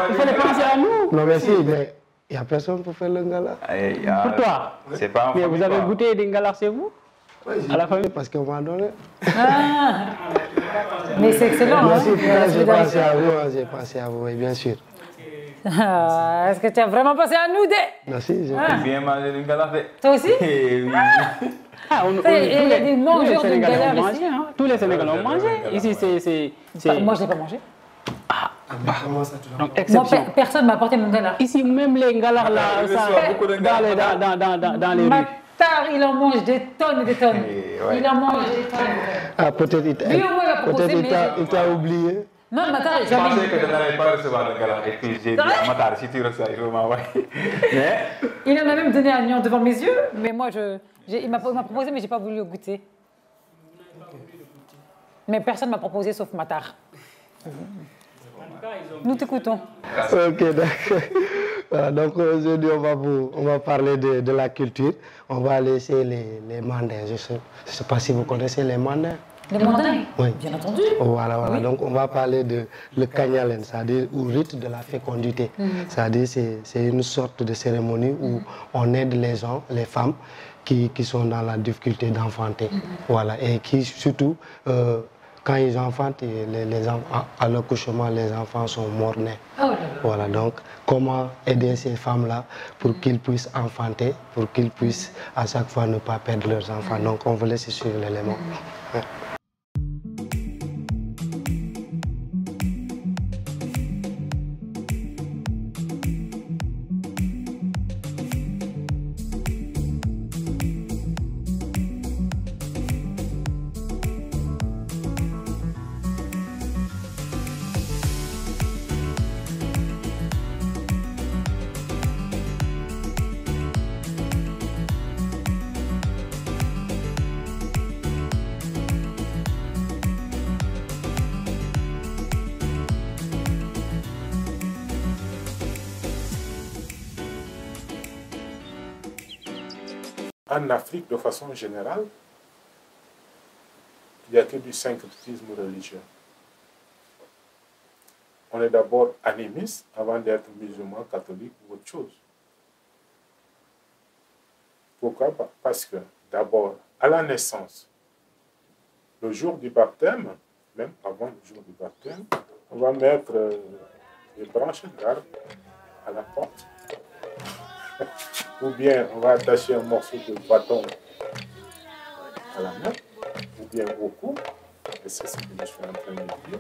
Il fallait penser à nous. Non mais si, mais... Il n'y a personne pour faire le Ngalar. Pour toi? C'est pas mais vous avez goûté des Ngalar chez vous? Oui, à la famille? Parce qu'on m'a donné. Ah. Mais c'est excellent. Merci, hein? j'ai pensé à vous, j'ai pensé à vous, oui, bien sûr. Ah, est-ce que tu as vraiment pensé à nous deux? Merci, j'ai bien mangé du Ngalar. Toi aussi? Oui. Il y a des mangeurs de Ngalar ici. Hein? Tous les Sénégalais ont mangé. Ici, c'est... Moi, je n'ai pas mangé. Donc, exception. Moi, personne ne m'a apporté mon Ngalar. Ici, même les Ngalar là, dans les rues. Matar, il en mange des tonnes et des tonnes. Ouais. Il en mange des tonnes. Ah, peut-être il t'a oublié. Non, Matar, je pensais que je n'allais pas recevoir le Ngalar. Et puis j'ai dit à Matar, si tu reçois, je vais m'envoyer. Il en a même donné un lion devant mes yeux, mais moi, il m'a proposé, mais je n'ai pas voulu goûter. Mais personne ne m'a proposé sauf Matar. Nous t'écoutons. Ok, d'accord. Voilà, donc aujourd'hui, on va parler de la culture. On va laisser les mandins. Je ne sais pas si vous connaissez les mandins. Les mandins? Oui. Bien entendu. Voilà. Oui. Donc on va parler de le Kanyalen, c'est-à-dire au rite de la fécondité. C'est-à-dire c'est une sorte de cérémonie où on aide les gens, les femmes qui sont dans la difficulté d'enfanter. Voilà, et qui surtout... quand ils enfantent, à l'accouchement, les enfants sont morts-nés. Oh là là. Voilà, donc comment aider ces femmes-là pour qu'ils puissent enfanter, pour qu'ils puissent à chaque fois ne pas perdre leurs enfants. Donc on voulait se suivre l'élément. Ouais. En Afrique, de façon générale, il n'y a que du syncrétisme religieux. On est d'abord animiste avant d'être musulman, catholique ou autre chose. Pourquoi? Parce que d'abord, à la naissance, le jour du baptême, même avant le jour du baptême, on va mettre des branches d'arbre à la porte. Ou bien on va attacher un morceau de bâton à la main, ou bien au cou, et c'est ce que je suis en train de dire.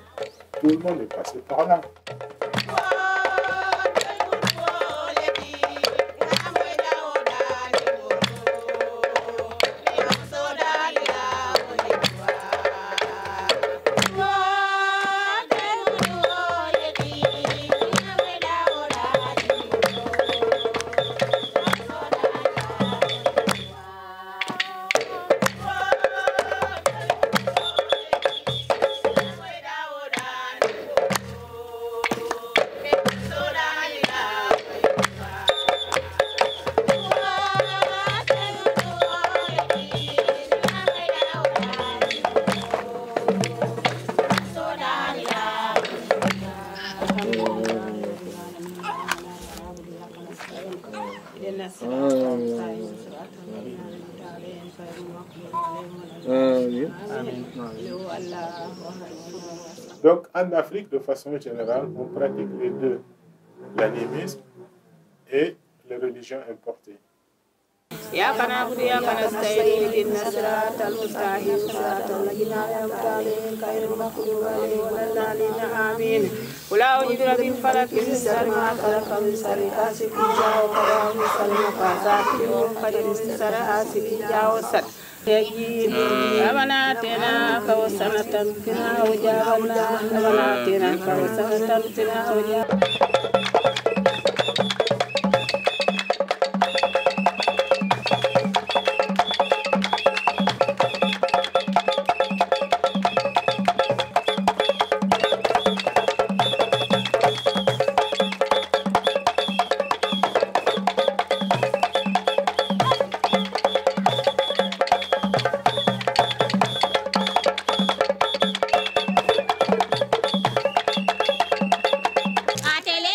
Tout le monde est passé par là. Donc, en Afrique, de façon générale, on pratique les deux, l'animisme et les religions importées. Atele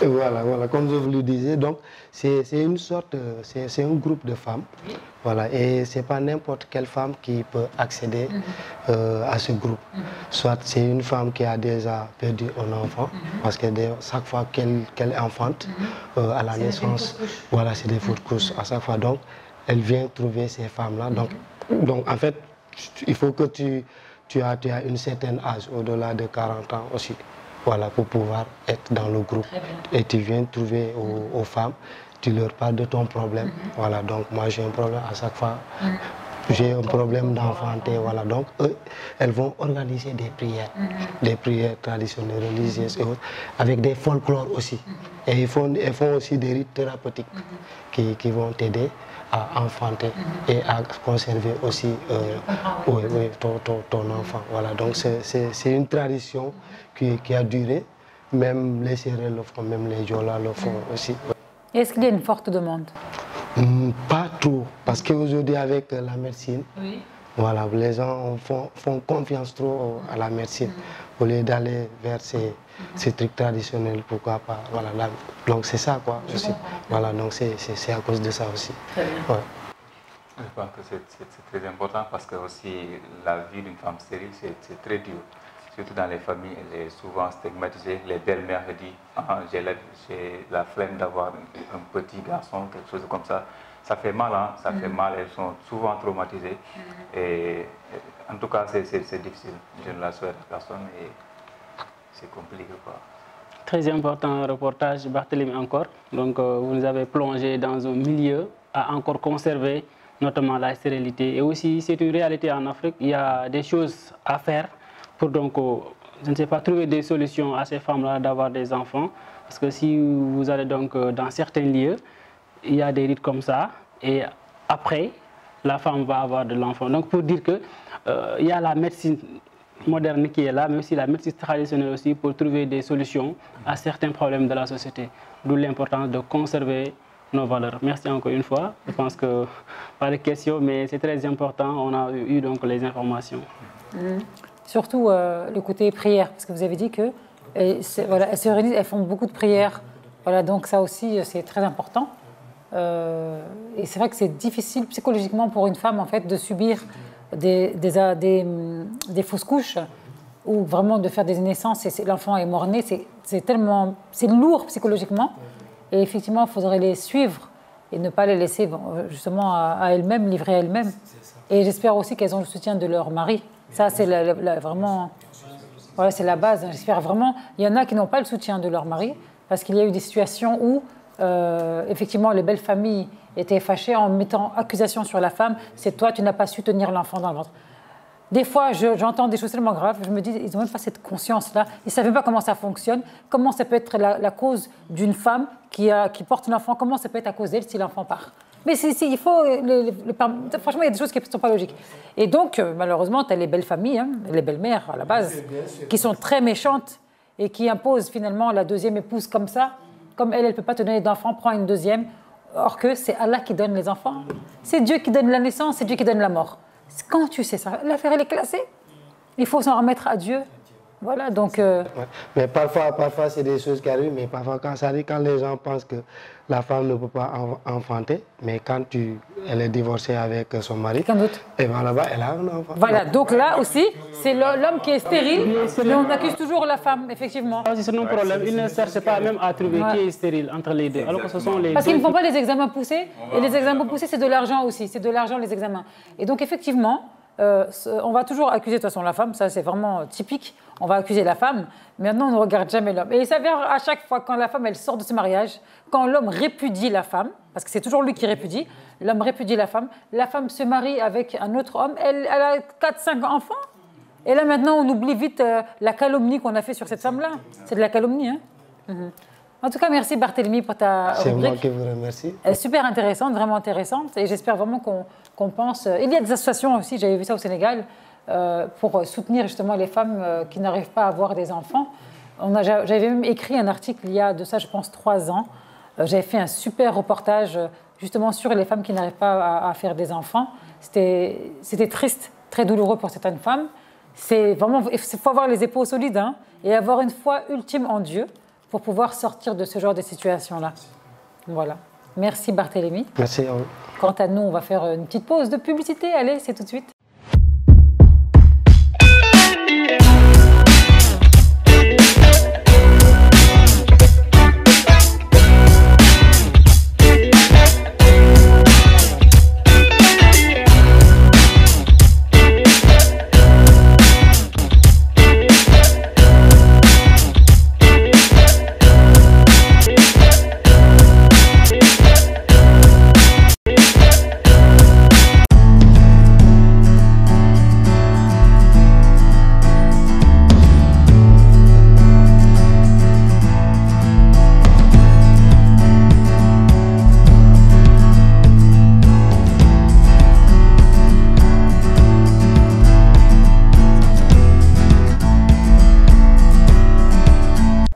Voilà, voilà, comme je vous le disais, donc c'est une sorte, c'est un groupe de femmes, voilà, et c'est pas n'importe quelle femme qui peut accéder à ce groupe. Soit c'est une femme qui a déjà perdu un enfant, parce que chaque fois qu'elle enfante à la naissance, voilà, c'est des fausses couches à chaque fois, donc elle vient trouver ces femmes-là. Donc en fait, il faut que tu as une certaine âge, au-delà de 40 ans aussi. Voilà, pour pouvoir être dans le groupe. Et tu viens trouver aux femmes, tu leur parles de ton problème. Voilà, donc moi j'ai un problème à chaque fois. J'ai un problème d'enfanter, voilà. Donc eux, elles vont organiser des prières traditionnelles, religieuses et autres, avec des folklores aussi. Et ils font aussi des rites thérapeutiques qui vont t'aider à enfanter et à conserver aussi ton enfant. Voilà, donc c'est une tradition qui a duré. Même les Sérères le font, même les Jola le font aussi. Est-ce qu'il y a une forte demande? Pas trop, parce qu'aujourd'hui avec la médecine, voilà, les gens font confiance trop à la médecine. Au lieu d'aller vers ces trucs traditionnels, pourquoi pas. Voilà, donc c'est ça quoi aussi. Voilà, donc c'est à cause de ça aussi. Ouais. Je pense que c'est très important parce que aussi la vie d'une femme stérile c'est très dur. Surtout dans les familles, elle est souvent stigmatisée. Les belles-mères disent j'ai la flemme d'avoir un petit garçon, quelque chose comme ça. Ça fait mal, hein? Ça fait mal, elles sont souvent traumatisées. Et en tout cas, c'est difficile. Je ne la souhaite à personne et c'est compliqué, quoi. Très important reportage, Barthélémy encore. Donc, vous nous avez plongé dans un milieu à encore conserver, notamment la stérilité. Et aussi, c'est une réalité en Afrique. Il y a des choses à faire pour donc, je ne sais pas, trouver des solutions à ces femmes-là d'avoir des enfants. Parce que si vous allez donc dans certains lieux, il y a des rites comme ça. Et après, la femme va avoir de l'enfant. Donc, pour dire que il y a la médecine moderne qui est là, mais aussi la médecine traditionnelle aussi pour trouver des solutions à certains problèmes de la société. D'où l'importance de conserver nos valeurs. Merci encore une fois. Je pense que pas de questions, mais c'est très important. On a eu donc les informations. Surtout le côté prière, parce que vous avez dit que voilà, elles se réunissent, elles font beaucoup de prières. Voilà, donc ça aussi, c'est très important. Et c'est vrai que c'est difficile psychologiquement pour une femme en fait de subir des fausses couches ou vraiment de faire des naissances et l'enfant est mort-né. C'est lourd psychologiquement. Et effectivement, il faudrait les suivre et ne pas les laisser justement à elles-mêmes, livrées à elles-mêmes. Et j'espère aussi qu'elles ont le soutien de leur mari. Ça, c'est vraiment, voilà, c'est la base. J'espère vraiment. Il y en a qui n'ont pas le soutien de leur mari parce qu'il y a eu des situations où, effectivement, les belles familles étaient fâchées en mettant accusation sur la femme. C'est toi, tu n'as pas su tenir l'enfant dans le ventre. Des fois, j'entends des choses tellement graves. Je me dis, ils n'ont même pas cette conscience-là. Ils ne savent pas comment ça fonctionne. Comment ça peut être la cause d'une femme qui porte l'enfant. Comment ça peut être à cause d'elle si l'enfant part. Mais il faut... franchement, il y a des choses qui ne sont pas logiques. Et donc, malheureusement, tu as les belles familles, hein, les belles-mères à la base, qui sont très méchantes et qui imposent finalement la deuxième épouse comme ça. Comme elle ne peut pas te donner d'enfants, prends une deuxième. Or que c'est Allah qui donne les enfants. C'est Dieu qui donne la naissance, c'est Dieu qui donne la mort. Quand tu sais ça, l'affaire elle est classée. Il faut s'en remettre à Dieu. Voilà, donc... Mais parfois c'est des choses qui arrivent, mais parfois quand ça arrive, quand les gens pensent que la femme ne peut pas enfanter, mais quand elle est divorcée avec son mari, et bien là-bas, elle a un enfant. Voilà, donc là aussi, c'est l'homme qui est stérile, mais on accuse toujours la femme, effectivement. C'est un problème, ils ne cherchent pas même à trouver qui est stérile entre les deux. Alors que ce sont les Parce qu'ils ne font pas les examens poussés, et les examens poussés, c'est de l'argent aussi, c'est de l'argent les examens. Et donc effectivement, on va toujours accuser de toute façon la femme, ça c'est vraiment typique, on va accuser la femme, mais maintenant on ne regarde jamais l'homme. Et il s'avère à chaque fois quand la femme elle sort de ce mariage, quand l'homme répudie la femme, parce que c'est toujours lui qui répudie, l'homme répudie la femme se marie avec un autre homme, elle a 4-5 enfants, et là maintenant on oublie vite la calomnie qu'on a fait sur cette femme-là, c'est de la calomnie. Hein. En tout cas, merci Barthélémy pour ta rubrique. C'est moi qui vous remercie. Elle est super intéressante, vraiment intéressante. Et j'espère vraiment qu'on pense... Il y a des associations aussi, j'avais vu ça au Sénégal, pour soutenir justement les femmes qui n'arrivent pas à avoir des enfants. J'avais même écrit un article il y a de ça, je pense, 3 ans. J'avais fait un super reportage justement sur les femmes qui n'arrivent pas à faire des enfants. C'était triste, très douloureux pour certaines femmes. Il faut avoir les épaules solides, hein, et avoir une foi ultime en Dieu pour pouvoir sortir de ce genre de situation-là. Voilà. Merci Barthélémy. Merci. Quant à nous, on va faire une petite pause de publicité. Allez, c'est tout de suite.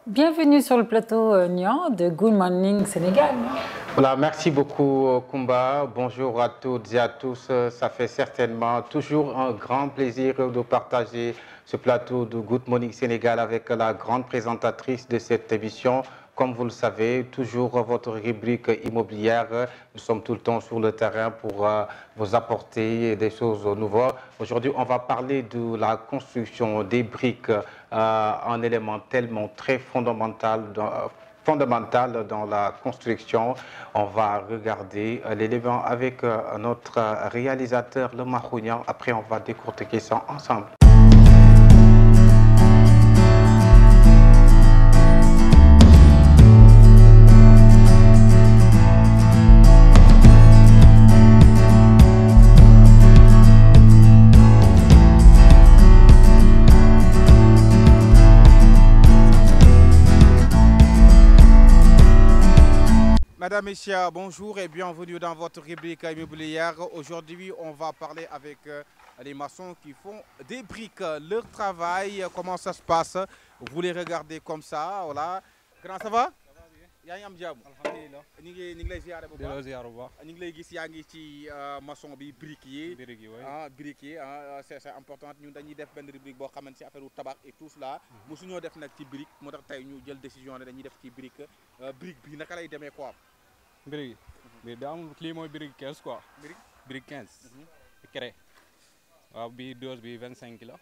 Bienvenue sur le plateau Nian de Good Morning Sénégal. Voilà, merci beaucoup Kumba. Bonjour à toutes et à tous. Ça fait certainement toujours un grand plaisir de partager ce plateau de Good Morning Sénégal avec la grande présentatrice de cette émission. Comme vous le savez, toujours votre rubrique immobilière. Nous sommes tout le temps sur le terrain pour vous apporter des choses nouvelles. Aujourd'hui, on va parler de la construction des briques, un élément tellement très fondamental dans la construction. On va regarder l'élément avec notre réalisateur, le Marounian. Après, on va décortiquer ça ensemble. Madame, Messieurs, bonjour et bienvenue dans votre rubrique immobilière. Aujourd'hui, on va parler avec les maçons qui font des briques. Leur travail, comment ça se passe? Vous les regardez comme ça, voilà. Comment ça va? yaa ngi am jàmm. alhamdulilah ñu ngi lay ziare bu baax. ziar bu baax. ñu ngi lay gis yaa ngi ci maçon bi briques yi. briques yi oui. Briques yi c'est important ñun dañuy def benn rubrique boo xamante ci affaire tabax et tout cela. mosuñoo def nag ci brique moo tax tey ñu jël décision ne dañuy def ci brique. brique bi naka lay demee quoi. brique bi daa am lii mooy brique 15 quoi. brique 15. cré waaw bii dose bi 25 la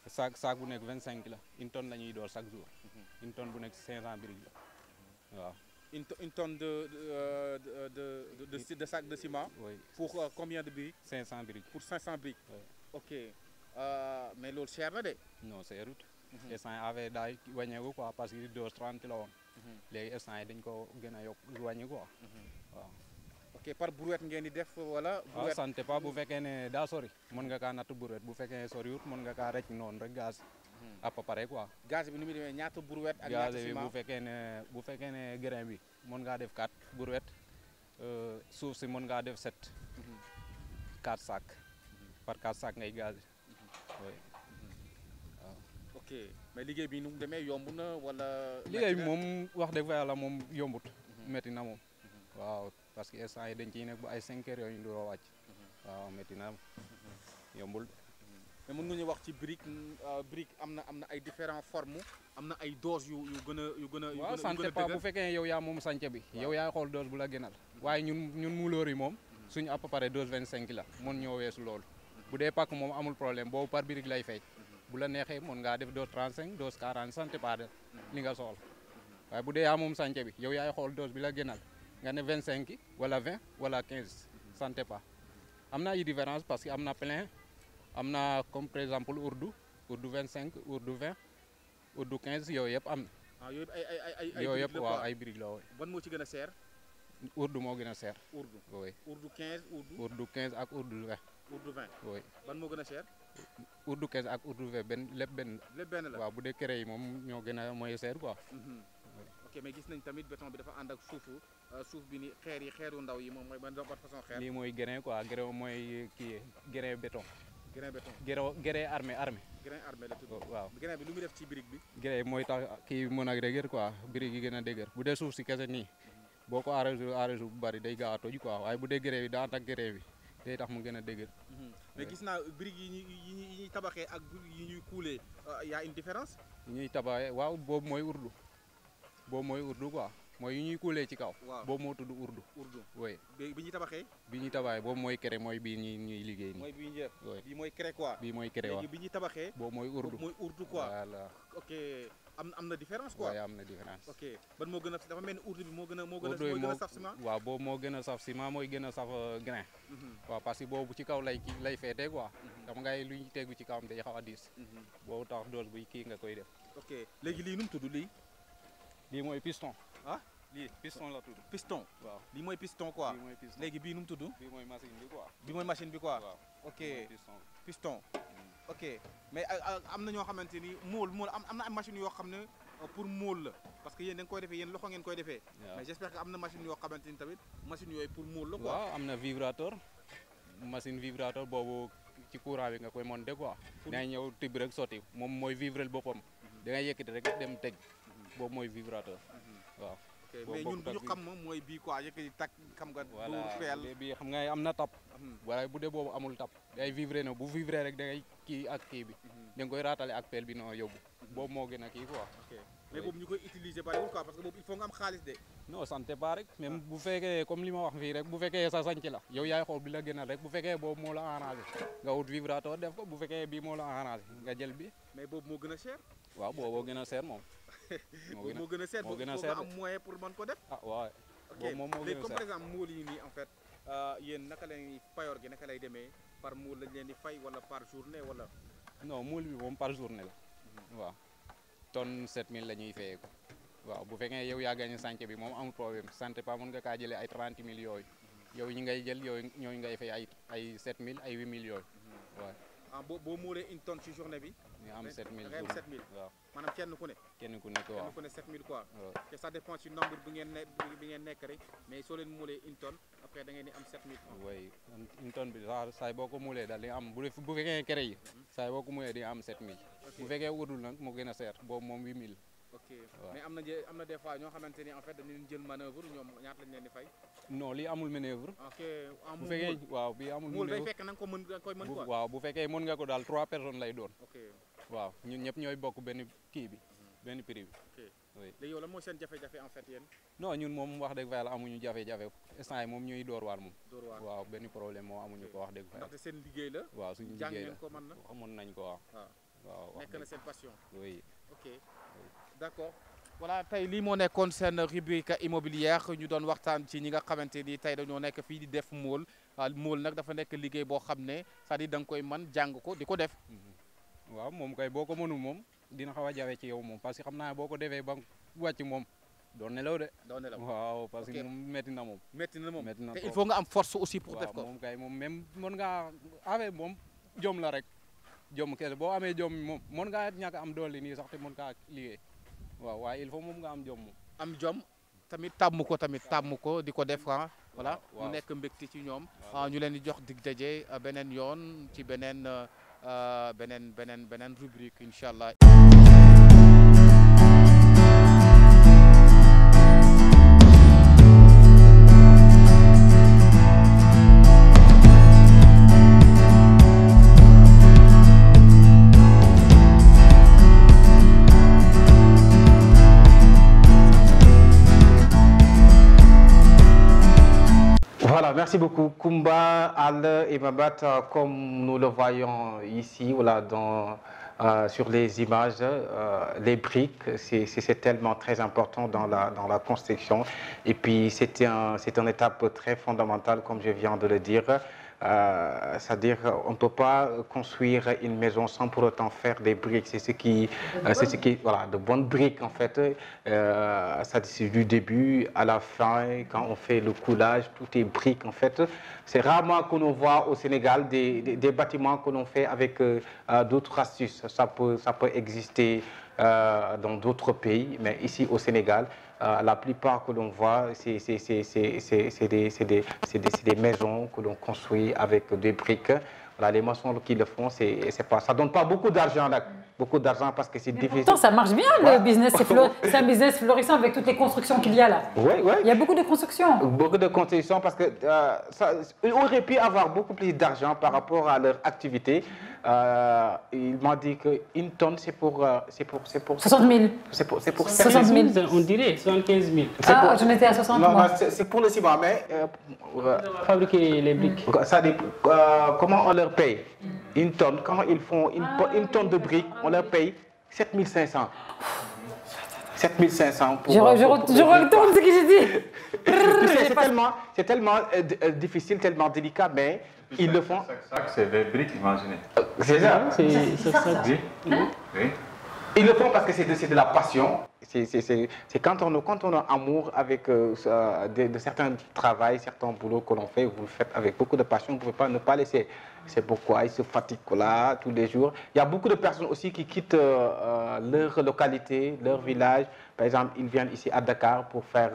sac bu nekk 25 la une tonne la ñuy door chaque jour. une tonne bu nekk 500 briques la. Wow. Une tonne de sac de ciment. Oui. Pour combien de briques? 500 briques. Pour 500 briques. Oui. Ok. Mais l'autre cher là de? Non, c'est route. Instant avait daay wàññeeku quoi parce que dose 30 la woon. léegi instant yi dañ ko gën a yokk wàññi quoi. waaw. Ok, par brouette ngeen di def wala. waaw ça ne dépend pas bu fekkee ne daa sori mën nga kaa natt brouette bu fekkee soriwut mën nga kaa rek noonu rek gaz. à peu près quoi. gaz bi ni muy demee ñaata brouette ak ñaata ciment. gaz bi bu fekkee ne grain bi mën ngaa def 4 brouette suuf si mën ngaa def 7. 4 sacs. par 4 sacs ngay gaz. oui. waaw. ok mais liggéey bi nu mu demee yomb na wala. liggéey bi moom wax dëgg fa yàlla moom yombut. métti na moom. waaw parce que instant yi dañ ciy nekk ba ay 5 heures yooyu ñu doon wàcc. waaw métti na yombul. mais mën nga ñu wax ci brique brique am na ay différentes formes am na ay doses yu gën a waaw ça ne dépend pas bu fekkee yow yaa moom sànce bi yow yaay xool dose bu la gënal waaye ñun mulóor yi moom suñu à peu près dose 25 la mën ñoo weesu loolu bu dee pàkk moom amul problème boobu par brique lay fay bu la neexee mën ngaa def dose 35 dose 40 ça ne dépend pas de li nga soxla waaye bu dee yaa moom sànce bi yow yaay xool dose bi la gënal nga ne 25 wala 20 wala 15 ça ne dépend pas am na ay différence parce que am na plein am na comme par exemple urdu 25 urdu 20 urdu 15 yooyu yëpp am na. yooyu yëpp waaw ay briques la wooy. ban moo ci gën a seer. urdu moo gën a seer. urdu oui. urdu 15 urdu 15 ak urdu 20. urdu 20 oui. ban moo gën a seer. urdu 15 ak urdu 20 lépp benn la waaw bu dee kere yi moom ñoo gën a mooy seer quoi. ok mais gis nañ tamit béton bi dafa ànd ak suuf bi ni xeeru ndaw yi moom mooy ban façon xeer. lii mooy grain quoi grain mooy kii grain béton. grain béton grain armé. grain armé la tudd. waaw grain bi lu muy def ci brique bi. grain mooy tax kii mën a dëgër quoi brique yi gën a dëgër bu dee suuf si kese nii boo ko arrosé bu bari day gaaw a toj quoi waaye bu dee grain bi daa ànd ak grain bi day tax mu gën a dëgër. mais gis naa brique yi ñuy tabaxee ak yi ñuy kuulee y a une différence. yi ñuy tabaxee waaw boobu mooy urdu boobu mooy urdu quoi mooy yu ñuy kuulee ci kaw. waaw boobu moo tudd urdu. urdu oui. bi ñuy tabaxee. bi ñuy tabaxee boobu mooy kere mooy bii ñuy liggéey nii. mooy bii ñuy def. oui bii mooy kere quoi. bii mooy kere waaw léegi bi ñuy tabaxee. boobu mooy urdu. mooy urdu quoi. voilà. ok am na différence quoi. waaw am na différence. ok ban moo gën a dafa mel ni urdu bi moo gën a saf ciment. waaw boobu moo gën a saf ciment mooy gën a saf grain. waaw parce que boobu ci kaw lay feetee quoi. xam nga lu ñu tegu ci kawam day xaw a diis. boobu tax dose buy kii nga koy def. ok léegi lii nu mu tudd lii. lii mooy piston. ah lii piston la tudd. piston waaw lii mooy piston quoi. lii mooy piston léegi bii nu mu tudd. bii mooy machine bi quoi. bii mooy machine bi quoi. waaw ok piston. ok mais am na ñoo xamante ni mool am na ay machines yoo xam ne pour mool la parce que yéen da nga koy defee yéen loxo ngeen koy defee. mais j'espère que am na machine yoo xamante ni tamit machine yooyu pour mool la quoi. waaw am na vibrateur machine vibrateur boobu ci courant bi nga koy monter quoi. dangay ñëw tibb rek sotti moom mooy vivrel boppam. da ngay yëkkati rek dem teg boobu mooy vibrateur waaw. mais ñun bu ñu xam moom mooy bii quoi yëkkati tak xam nga. voilà feel bii xam nga am na tap. waaye bu dee boobu amul tap day vivré na bu vivré rek da ngay kii ak kii bi. da nga koy raatale ak pelle bi noo yóbbu. boobu moo gën a kii quoi. mais boobu ñu koy utiliser bariwul quoi parce que boobu il faut nga am xaalis de. non santé pas rek même bu fekkee comme li ma wax fii rek bu fekkee sa sanc la yow yaay xool bi la gënal rek bu fekkee boobu moo la arrangé nga wut vibrateur def ko bu fekkee bii moo la arrangé nga jël bi. mais boobu moo gën a cher. waaw boobu gën a cher moom. moo gën a cher boobu il faut nga am moyen pour mën ko def. ah waaw boobu moom moo gën a cher comme par exemple mool yi nii en fait yéen naka lay payoor gi naka lay demee par mool lañ leen di fay wala par journée wala. non mool bi moom par journée la. waaw tonne 7000 la ñuy fayee ko. waaw bu fekkee yow yaa gagné chantier bi moom amul problème santé pas mën nga kaa jëlee ay 30 000 yooyu yow ñi ngay jël yooyu ñooñu ngay fay ay 7000 ay 8000 yooyu waaw. ah boo moolee une tonne ci journée bi. ñu am 7000 da ngay am 7000 waaw maanaam kenn ku ne. kenn ku nekk waaw kenn ku ne 7000 quoi. waaw te ça dépend ci nombre bi ngeen nekk rek mais soo leen moolee une tonne après da ngeen di am 7000 francs. oui une tonne bi saay boo ko moolee daal di nga am bu fekkee kere yi saay boo ko moolee di nga am 7000. bu fekkee wudul nag moo gën a seer boobu moom 8000. ok mais am na des fois ñoo xamante ni en fait dañu leen jël manœuvre ñoom ñaata lañ leen di fay. non lii amul manœuvre. ok bu fekkee waaw bii amul mool manœuvre day fekk na nga ko mën nga koy mën quoi. waaw bu fekkee mën nga ko daal 3 personnes lay doon. ok waaw ñun ñëpp ñooy bokk benn kii bi benn prix bi. ok oui léegi yow lan mooy seen jafe-jafe en fait yéen. non ñun moom wax dëgg fa yàlla amuñu jafe-jafe instant yi moom ñuy door waar moom. door waar waaw benn problème moom amuñu ko wax dëgg fa yàlla. ndaxte seen liggéey la. waaw suñu jàng liggéey la ngeen ko mën na. xamoon nañ ko waaw. waaw nekk na seen passion. oui. ok d'accord. voilà tey lii moo nekkoon seen rubrique immobilière ñu doon waxtaan ci ñi nga xamante ni tey dañoo nekk fii di def mool mool nag dafa nekk liggéey boo xam ne c'est-à-dire da nga koy mën jàng ko di ko def. waaw moom kay boo ko mënul moom dina xaw a jafe ci yow moom parce que xam naa boo ko defee ba wàcc moom doon nelaw de. doon nelaw waaw parce que moom métti na moom. métti na moom métti na te il faut nga am force aussi pour def ko. waaw moom kay moom même mën ngaa affaire moom jom la rek jom kese boo amee jom moom mën ngaa ñàkk am doole nii sax te mën kaa liggéey. waaw waaye il faut moom nga am jom moom. am jom tamit tàmm ko di ko def voilà mu nekk mbégte ci ñoom. ñu leen di jox dig daje beneen yoon ci beneen rubrique incha allah. Voilà, merci beaucoup Koumba, Al et Mabat, comme nous le voyons ici, voilà, sur les images, les briques, c'est tellement très important dans la construction. Et puis c'est une étape très fondamentale, comme je viens de le dire. C'est-à-dire on ne peut pas construire une maison sans pour autant faire des briques. C'est ce qui voilà, de bonnes briques en fait. C'est du début à la fin, quand on fait le coulage, tout est briques en fait. C'est rarement qu'on voit au Sénégal des bâtiments que l'on fait avec d'autres astuces. Ça peut exister dans d'autres pays, mais ici au Sénégal, la plupart que l'on voit, c'est des maisons que l'on construit avec des briques. Voilà, les maçons qui le font, ça donne pas beaucoup d'argent là, beaucoup d'argent parce que c'est difficile. Pourtant, ça marche bien, le business. C'est un business florissant avec toutes les constructions qu'il y a là. Oui, oui. Il y a beaucoup de constructions. Beaucoup de constructions parce que ils auraient pu avoir beaucoup plus d'argent par rapport à leur activité. Ils m'ont dit qu'une tonne, c'est pour 60 000. C'est pour 60 000. On dirait 75 000. Ah, j'en étais à 60 000. Non, c'est pour le ciment, mais... fabriquer les briques. Ça dit, comment on leur paye une tonne? Quand ils font une tonne de briques, on leur paye 7 500. 7 500 pour... Je retourne ce que j'ai dit. C'est tellement difficile, tellement délicat, mais ils le font. C'est des briques, imaginez. C'est ça. C'est ça. Oui. Ils le font parce que c'est de la passion. C'est quand on a amour avec de certains travails, certains boulots que l'on fait, vous le faites avec beaucoup de passion, vous ne pouvez ne pas laisser. C'est pourquoi ils se fatiguent là tous les jours. Il y a beaucoup de personnes aussi qui quittent leur localité, leur village. Par exemple, ils viennent ici à Dakar pour faire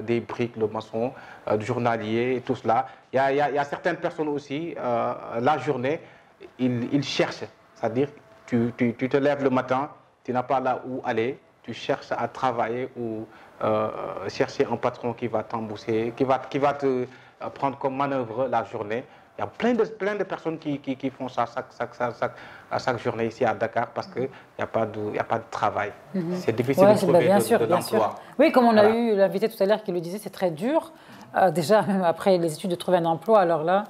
des briques, le maçon, du journalier et tout cela. Il y a certaines personnes aussi, la journée, ils cherchent. C'est-à-dire, tu te lèves le matin, tu n'as pas là où aller, tu cherches à travailler ou chercher un patron qui va t'embaucher, qui va te prendre comme manœuvre la journée. Il y a plein de personnes qui font ça chaque journée ici à Dakar parce qu'il n'y a pas de travail. C'est difficile de trouver de l'emploi. Oui, comme on a eu l'invité tout à l'heure qui le disait, c'est très dur. Déjà, même après les études, de trouver un emploi, alors là,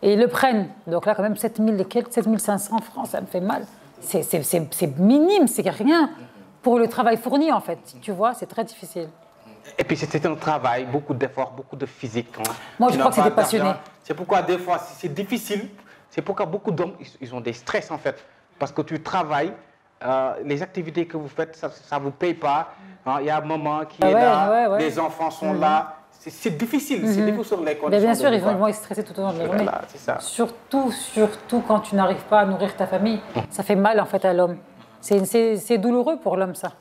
et ils le prennent. Donc là, quand même, 7 000 et quelques, 7 500 francs, ça me fait mal. C'est minime, c'est rien pour le travail fourni, en fait. Tu vois, c'est très difficile. Et puis c'est un travail, beaucoup d'efforts, beaucoup de physique. Hein. Moi, je crois que c'est des passionnés. C'est pourquoi des fois c'est difficile. C'est pourquoi beaucoup d'hommes, ils ont des stress en fait. Parce que tu travailles, les activités que vous faites, ça ne vous paye pas. Hein. Il y a un maman qui est là, les enfants sont là. C'est difficile, c'est difficile sur les conditions. Mais bien sûr, ils vont être stressés tout au long de la journée. Voilà, c'est ça. Surtout quand tu n'arrives pas à nourrir ta famille. Ça fait mal en fait à l'homme. C'est douloureux pour l'homme, ça.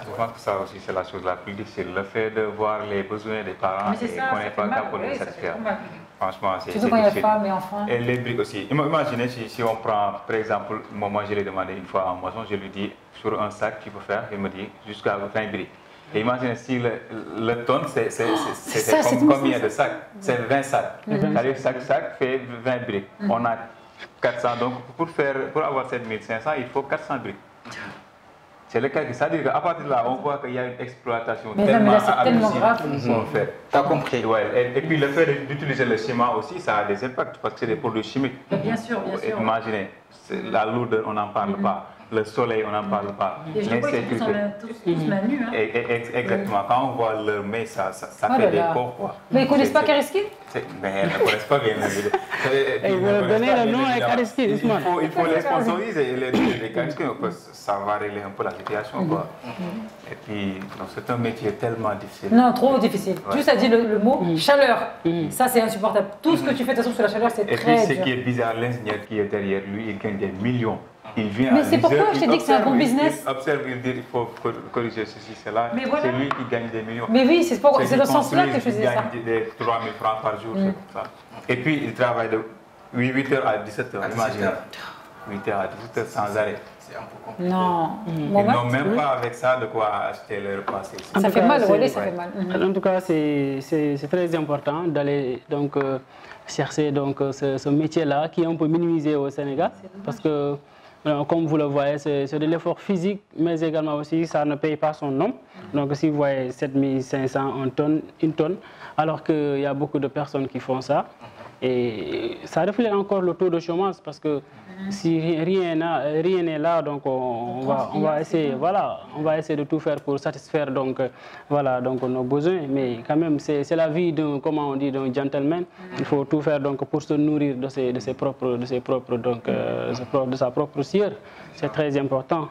Je pense que ça aussi, c'est la chose la plus difficile. Le fait de voir les besoins des parents et qu'on n'est pas capable de les satisfaire. Franchement, c'est difficile. Surtout quand il y a femmes et enfants. Et les briques aussi. Imaginez si on prend, par exemple, moi je l'ai demandé une fois en moisson, je lui dis sur un sac, tu peux faire, il me dit jusqu'à 20 briques. Et imaginez si le tonne, c'est combien de sacs? C'est 20 sacs. C'est-à-dire chaque sac fait 20 briques. On a 400, donc pour avoir 7 500, il faut 400 briques. C'est le cas, c'est-à-dire qu'à partir de là, on voit qu'il y a une exploitation tellement grave. T'as compris. Ouais. Et puis le fait d'utiliser le ciment aussi, ça a des impacts parce que c'est des produits chimiques. Bien sûr, bien sûr. Imaginez, la lourdeur, on n'en parle pas. Le soleil, on n'en parle pas. L'insécurité. Tous mains nues. Exactement. Quand on voit leur main, ça fait des corps. Mais ils ne connaissent pas Kariski? Mais ils ne connaissent pas bien. Ils veulent donner le nom à Kariski, Ousmane. Il faut les sponsoriser, les Kariski, ça va régler un peu la situation. Et puis, c'est un métier tellement difficile. Non, trop difficile. Tu as dit le mot chaleur. Ça, c'est insupportable. Tout ce que tu fais de toute façon sur la chaleur, c'est très dur. Et puis, ce qui est bizarre, l'ingénieur qui est derrière lui, il gagne des millions. Mais c'est pourquoi je t'ai dit que c'est un bon business. Il observe, il dit il faut corriger ceci, cela. Voilà. C'est lui qui gagne des millions. Mais oui, c'est dans ce sens-là que je faisais ça. Il gagne des 3 000 francs par jour, c'est pour ça. Et puis il travaille de 8h à 17h, imaginez. 8h à 17h sans arrêt. C'est un peu compliqué. Non. Ils n'ont même pas avec ça de quoi acheter leur repas. Ça fait mal, oui, ça fait mal. En tout cas, c'est très important d'aller donc chercher donc ce métier-là qui est un peu minimisé au Sénégal. Parce que comme vous le voyez, c'est de l'effort physique, mais également aussi, ça ne paye pas son nom. Donc, si vous voyez 7 500, une tonne, alors qu'il y a beaucoup de personnes qui font ça, et ça reflète encore le taux de chômage, parce que si rien n'est là, donc on va essayer, voilà, on va essayer de tout faire pour satisfaire donc nos besoins. Mais quand même, c'est la vie d'un, comment on dit, d'un gentleman. Il faut tout faire donc pour se nourrir de sa propre sueur. C'est très important.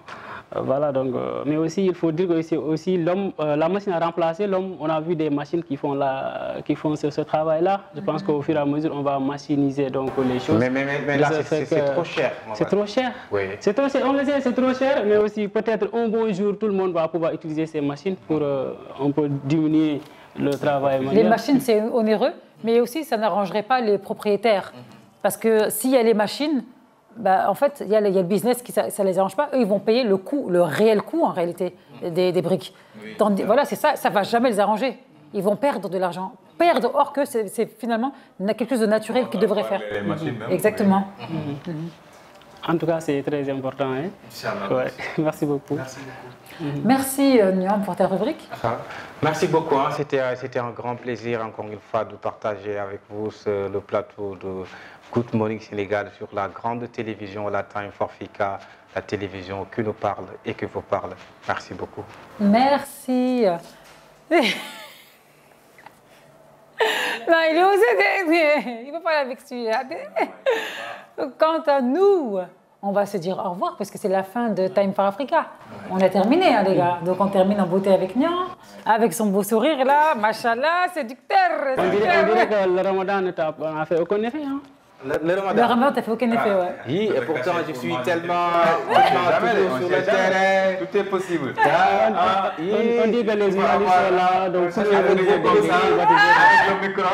Voilà, donc, mais aussi, il faut dire que aussi l'homme, la machine a remplacé l'homme. On a vu des machines qui font ce travail-là. Je pense qu'au fur et à mesure, on va machiniser donc les choses. Mais là, c'est trop cher. C'est trop cher. Oui. C'est trop cher. On le sait, c'est trop cher. Mais aussi, peut-être un bon jour, tout le monde va pouvoir utiliser ces machines pour un peu diminuer le travail manuel. Les machines, c'est onéreux, mais aussi, ça n'arrangerait pas les propriétaires. Parce que s'il y a les machines, En fait, il y a le business qui ça les arrange pas. Eux, ils vont payer le coût, le réel coût en réalité des briques. Oui. Voilà, c'est ça. Ça va jamais les arranger. Ils vont perdre de l'argent. Perdre, or que c'est finalement quelque chose de naturel qu'ils devraient faire. Les machines même. Exactement. En tout cas, c'est très important. Hein? Ouais. Merci beaucoup. Merci beaucoup. Merci Niam pour ta rubrique. Merci beaucoup. Hein. C'était un grand plaisir encore une fois de partager avec vous le plateau de Good Morning Sénégal sur la grande télévision, la Time for Africa, la télévision qui nous parle et qui vous parle. Merci beaucoup. Merci. Non, il est osé. Il ne peut pas avec celui-là. Quant à nous, on va se dire au revoir parce que c'est la fin de Time for Africa. On a terminé, hein, les gars. Donc on termine en beauté avec Nian, avec son beau sourire là. Machallah, séducteur. On dirait que le Ramadan n'a fait aucun effet. Hein? Le Ramadan t'a fait aucun effet, ouais. Oui, et pourtant je suis tellement sur le terrain. Tout est possible. On dit que les journalistes sont là, donc avec le micro,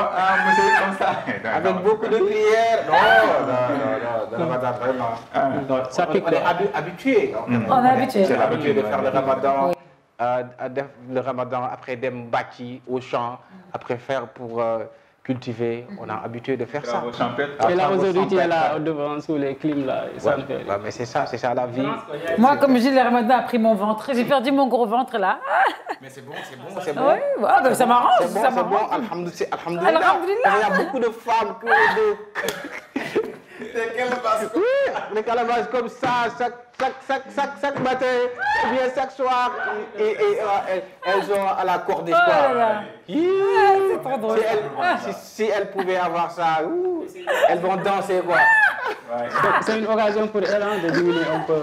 monsieur, comme ça. Avec beaucoup de prières. Non, le Ramadan vraiment. Ça pique. On est habitué. On est habitué. C'est habitué de faire le Ramadan. Le Ramadan après des bâtis au champ, après faire pour cultiver, on a habitué de faire ça. Et là aujourd'hui tu es là devant sous les clims là. Ouais, mais c'est ça la vie. Moi comme je dis, le Ramadan a pris mon ventre, j'ai perdu mon gros ventre là. Mais c'est bon. Ouais, ben, ça m'arrange. C'est bon, alhamdoulilah. Il y a beaucoup de femmes les calabash comme ça, chaque matin, ou bien chaque soir, et elles sont à la cour d'espoir. C'est trop drôle. Si elles pouvaient avoir ça, elles vont danser quoi. C'est une occasion pour elles de diminuer un peu.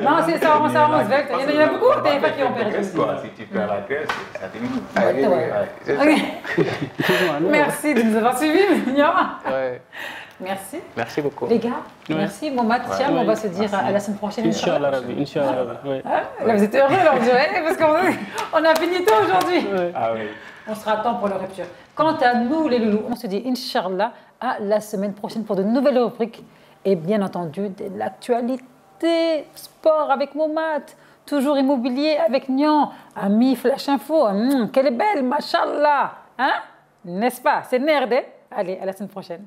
Non, c'est ça, on s'arrange. Il y en a beaucoup qui ont perdu. Si tu perds la graisse, ça diminue. Merci de nous avoir suivis, Nian. Merci. Merci beaucoup. Les gars, merci. Mohamed, Thiam, on va se dire à la semaine prochaine. Inch'Allah, Inch'Allah. Là, vous êtes heureux, là, on dirait, parce qu'on a fini tôt aujourd'hui. Ah oui. On sera à temps pour la rupture. Quant à nous, les loulous, on se dit Inch'Allah à la semaine prochaine pour de nouvelles rubriques. Et bien entendu, de l'actualité, sport avec Mohamed, toujours immobilier avec Nian, Ami Flash Info. Qu'elle est belle, machallah. Hein? N'est-ce pas? C'est nerdé. Allez, à la semaine prochaine.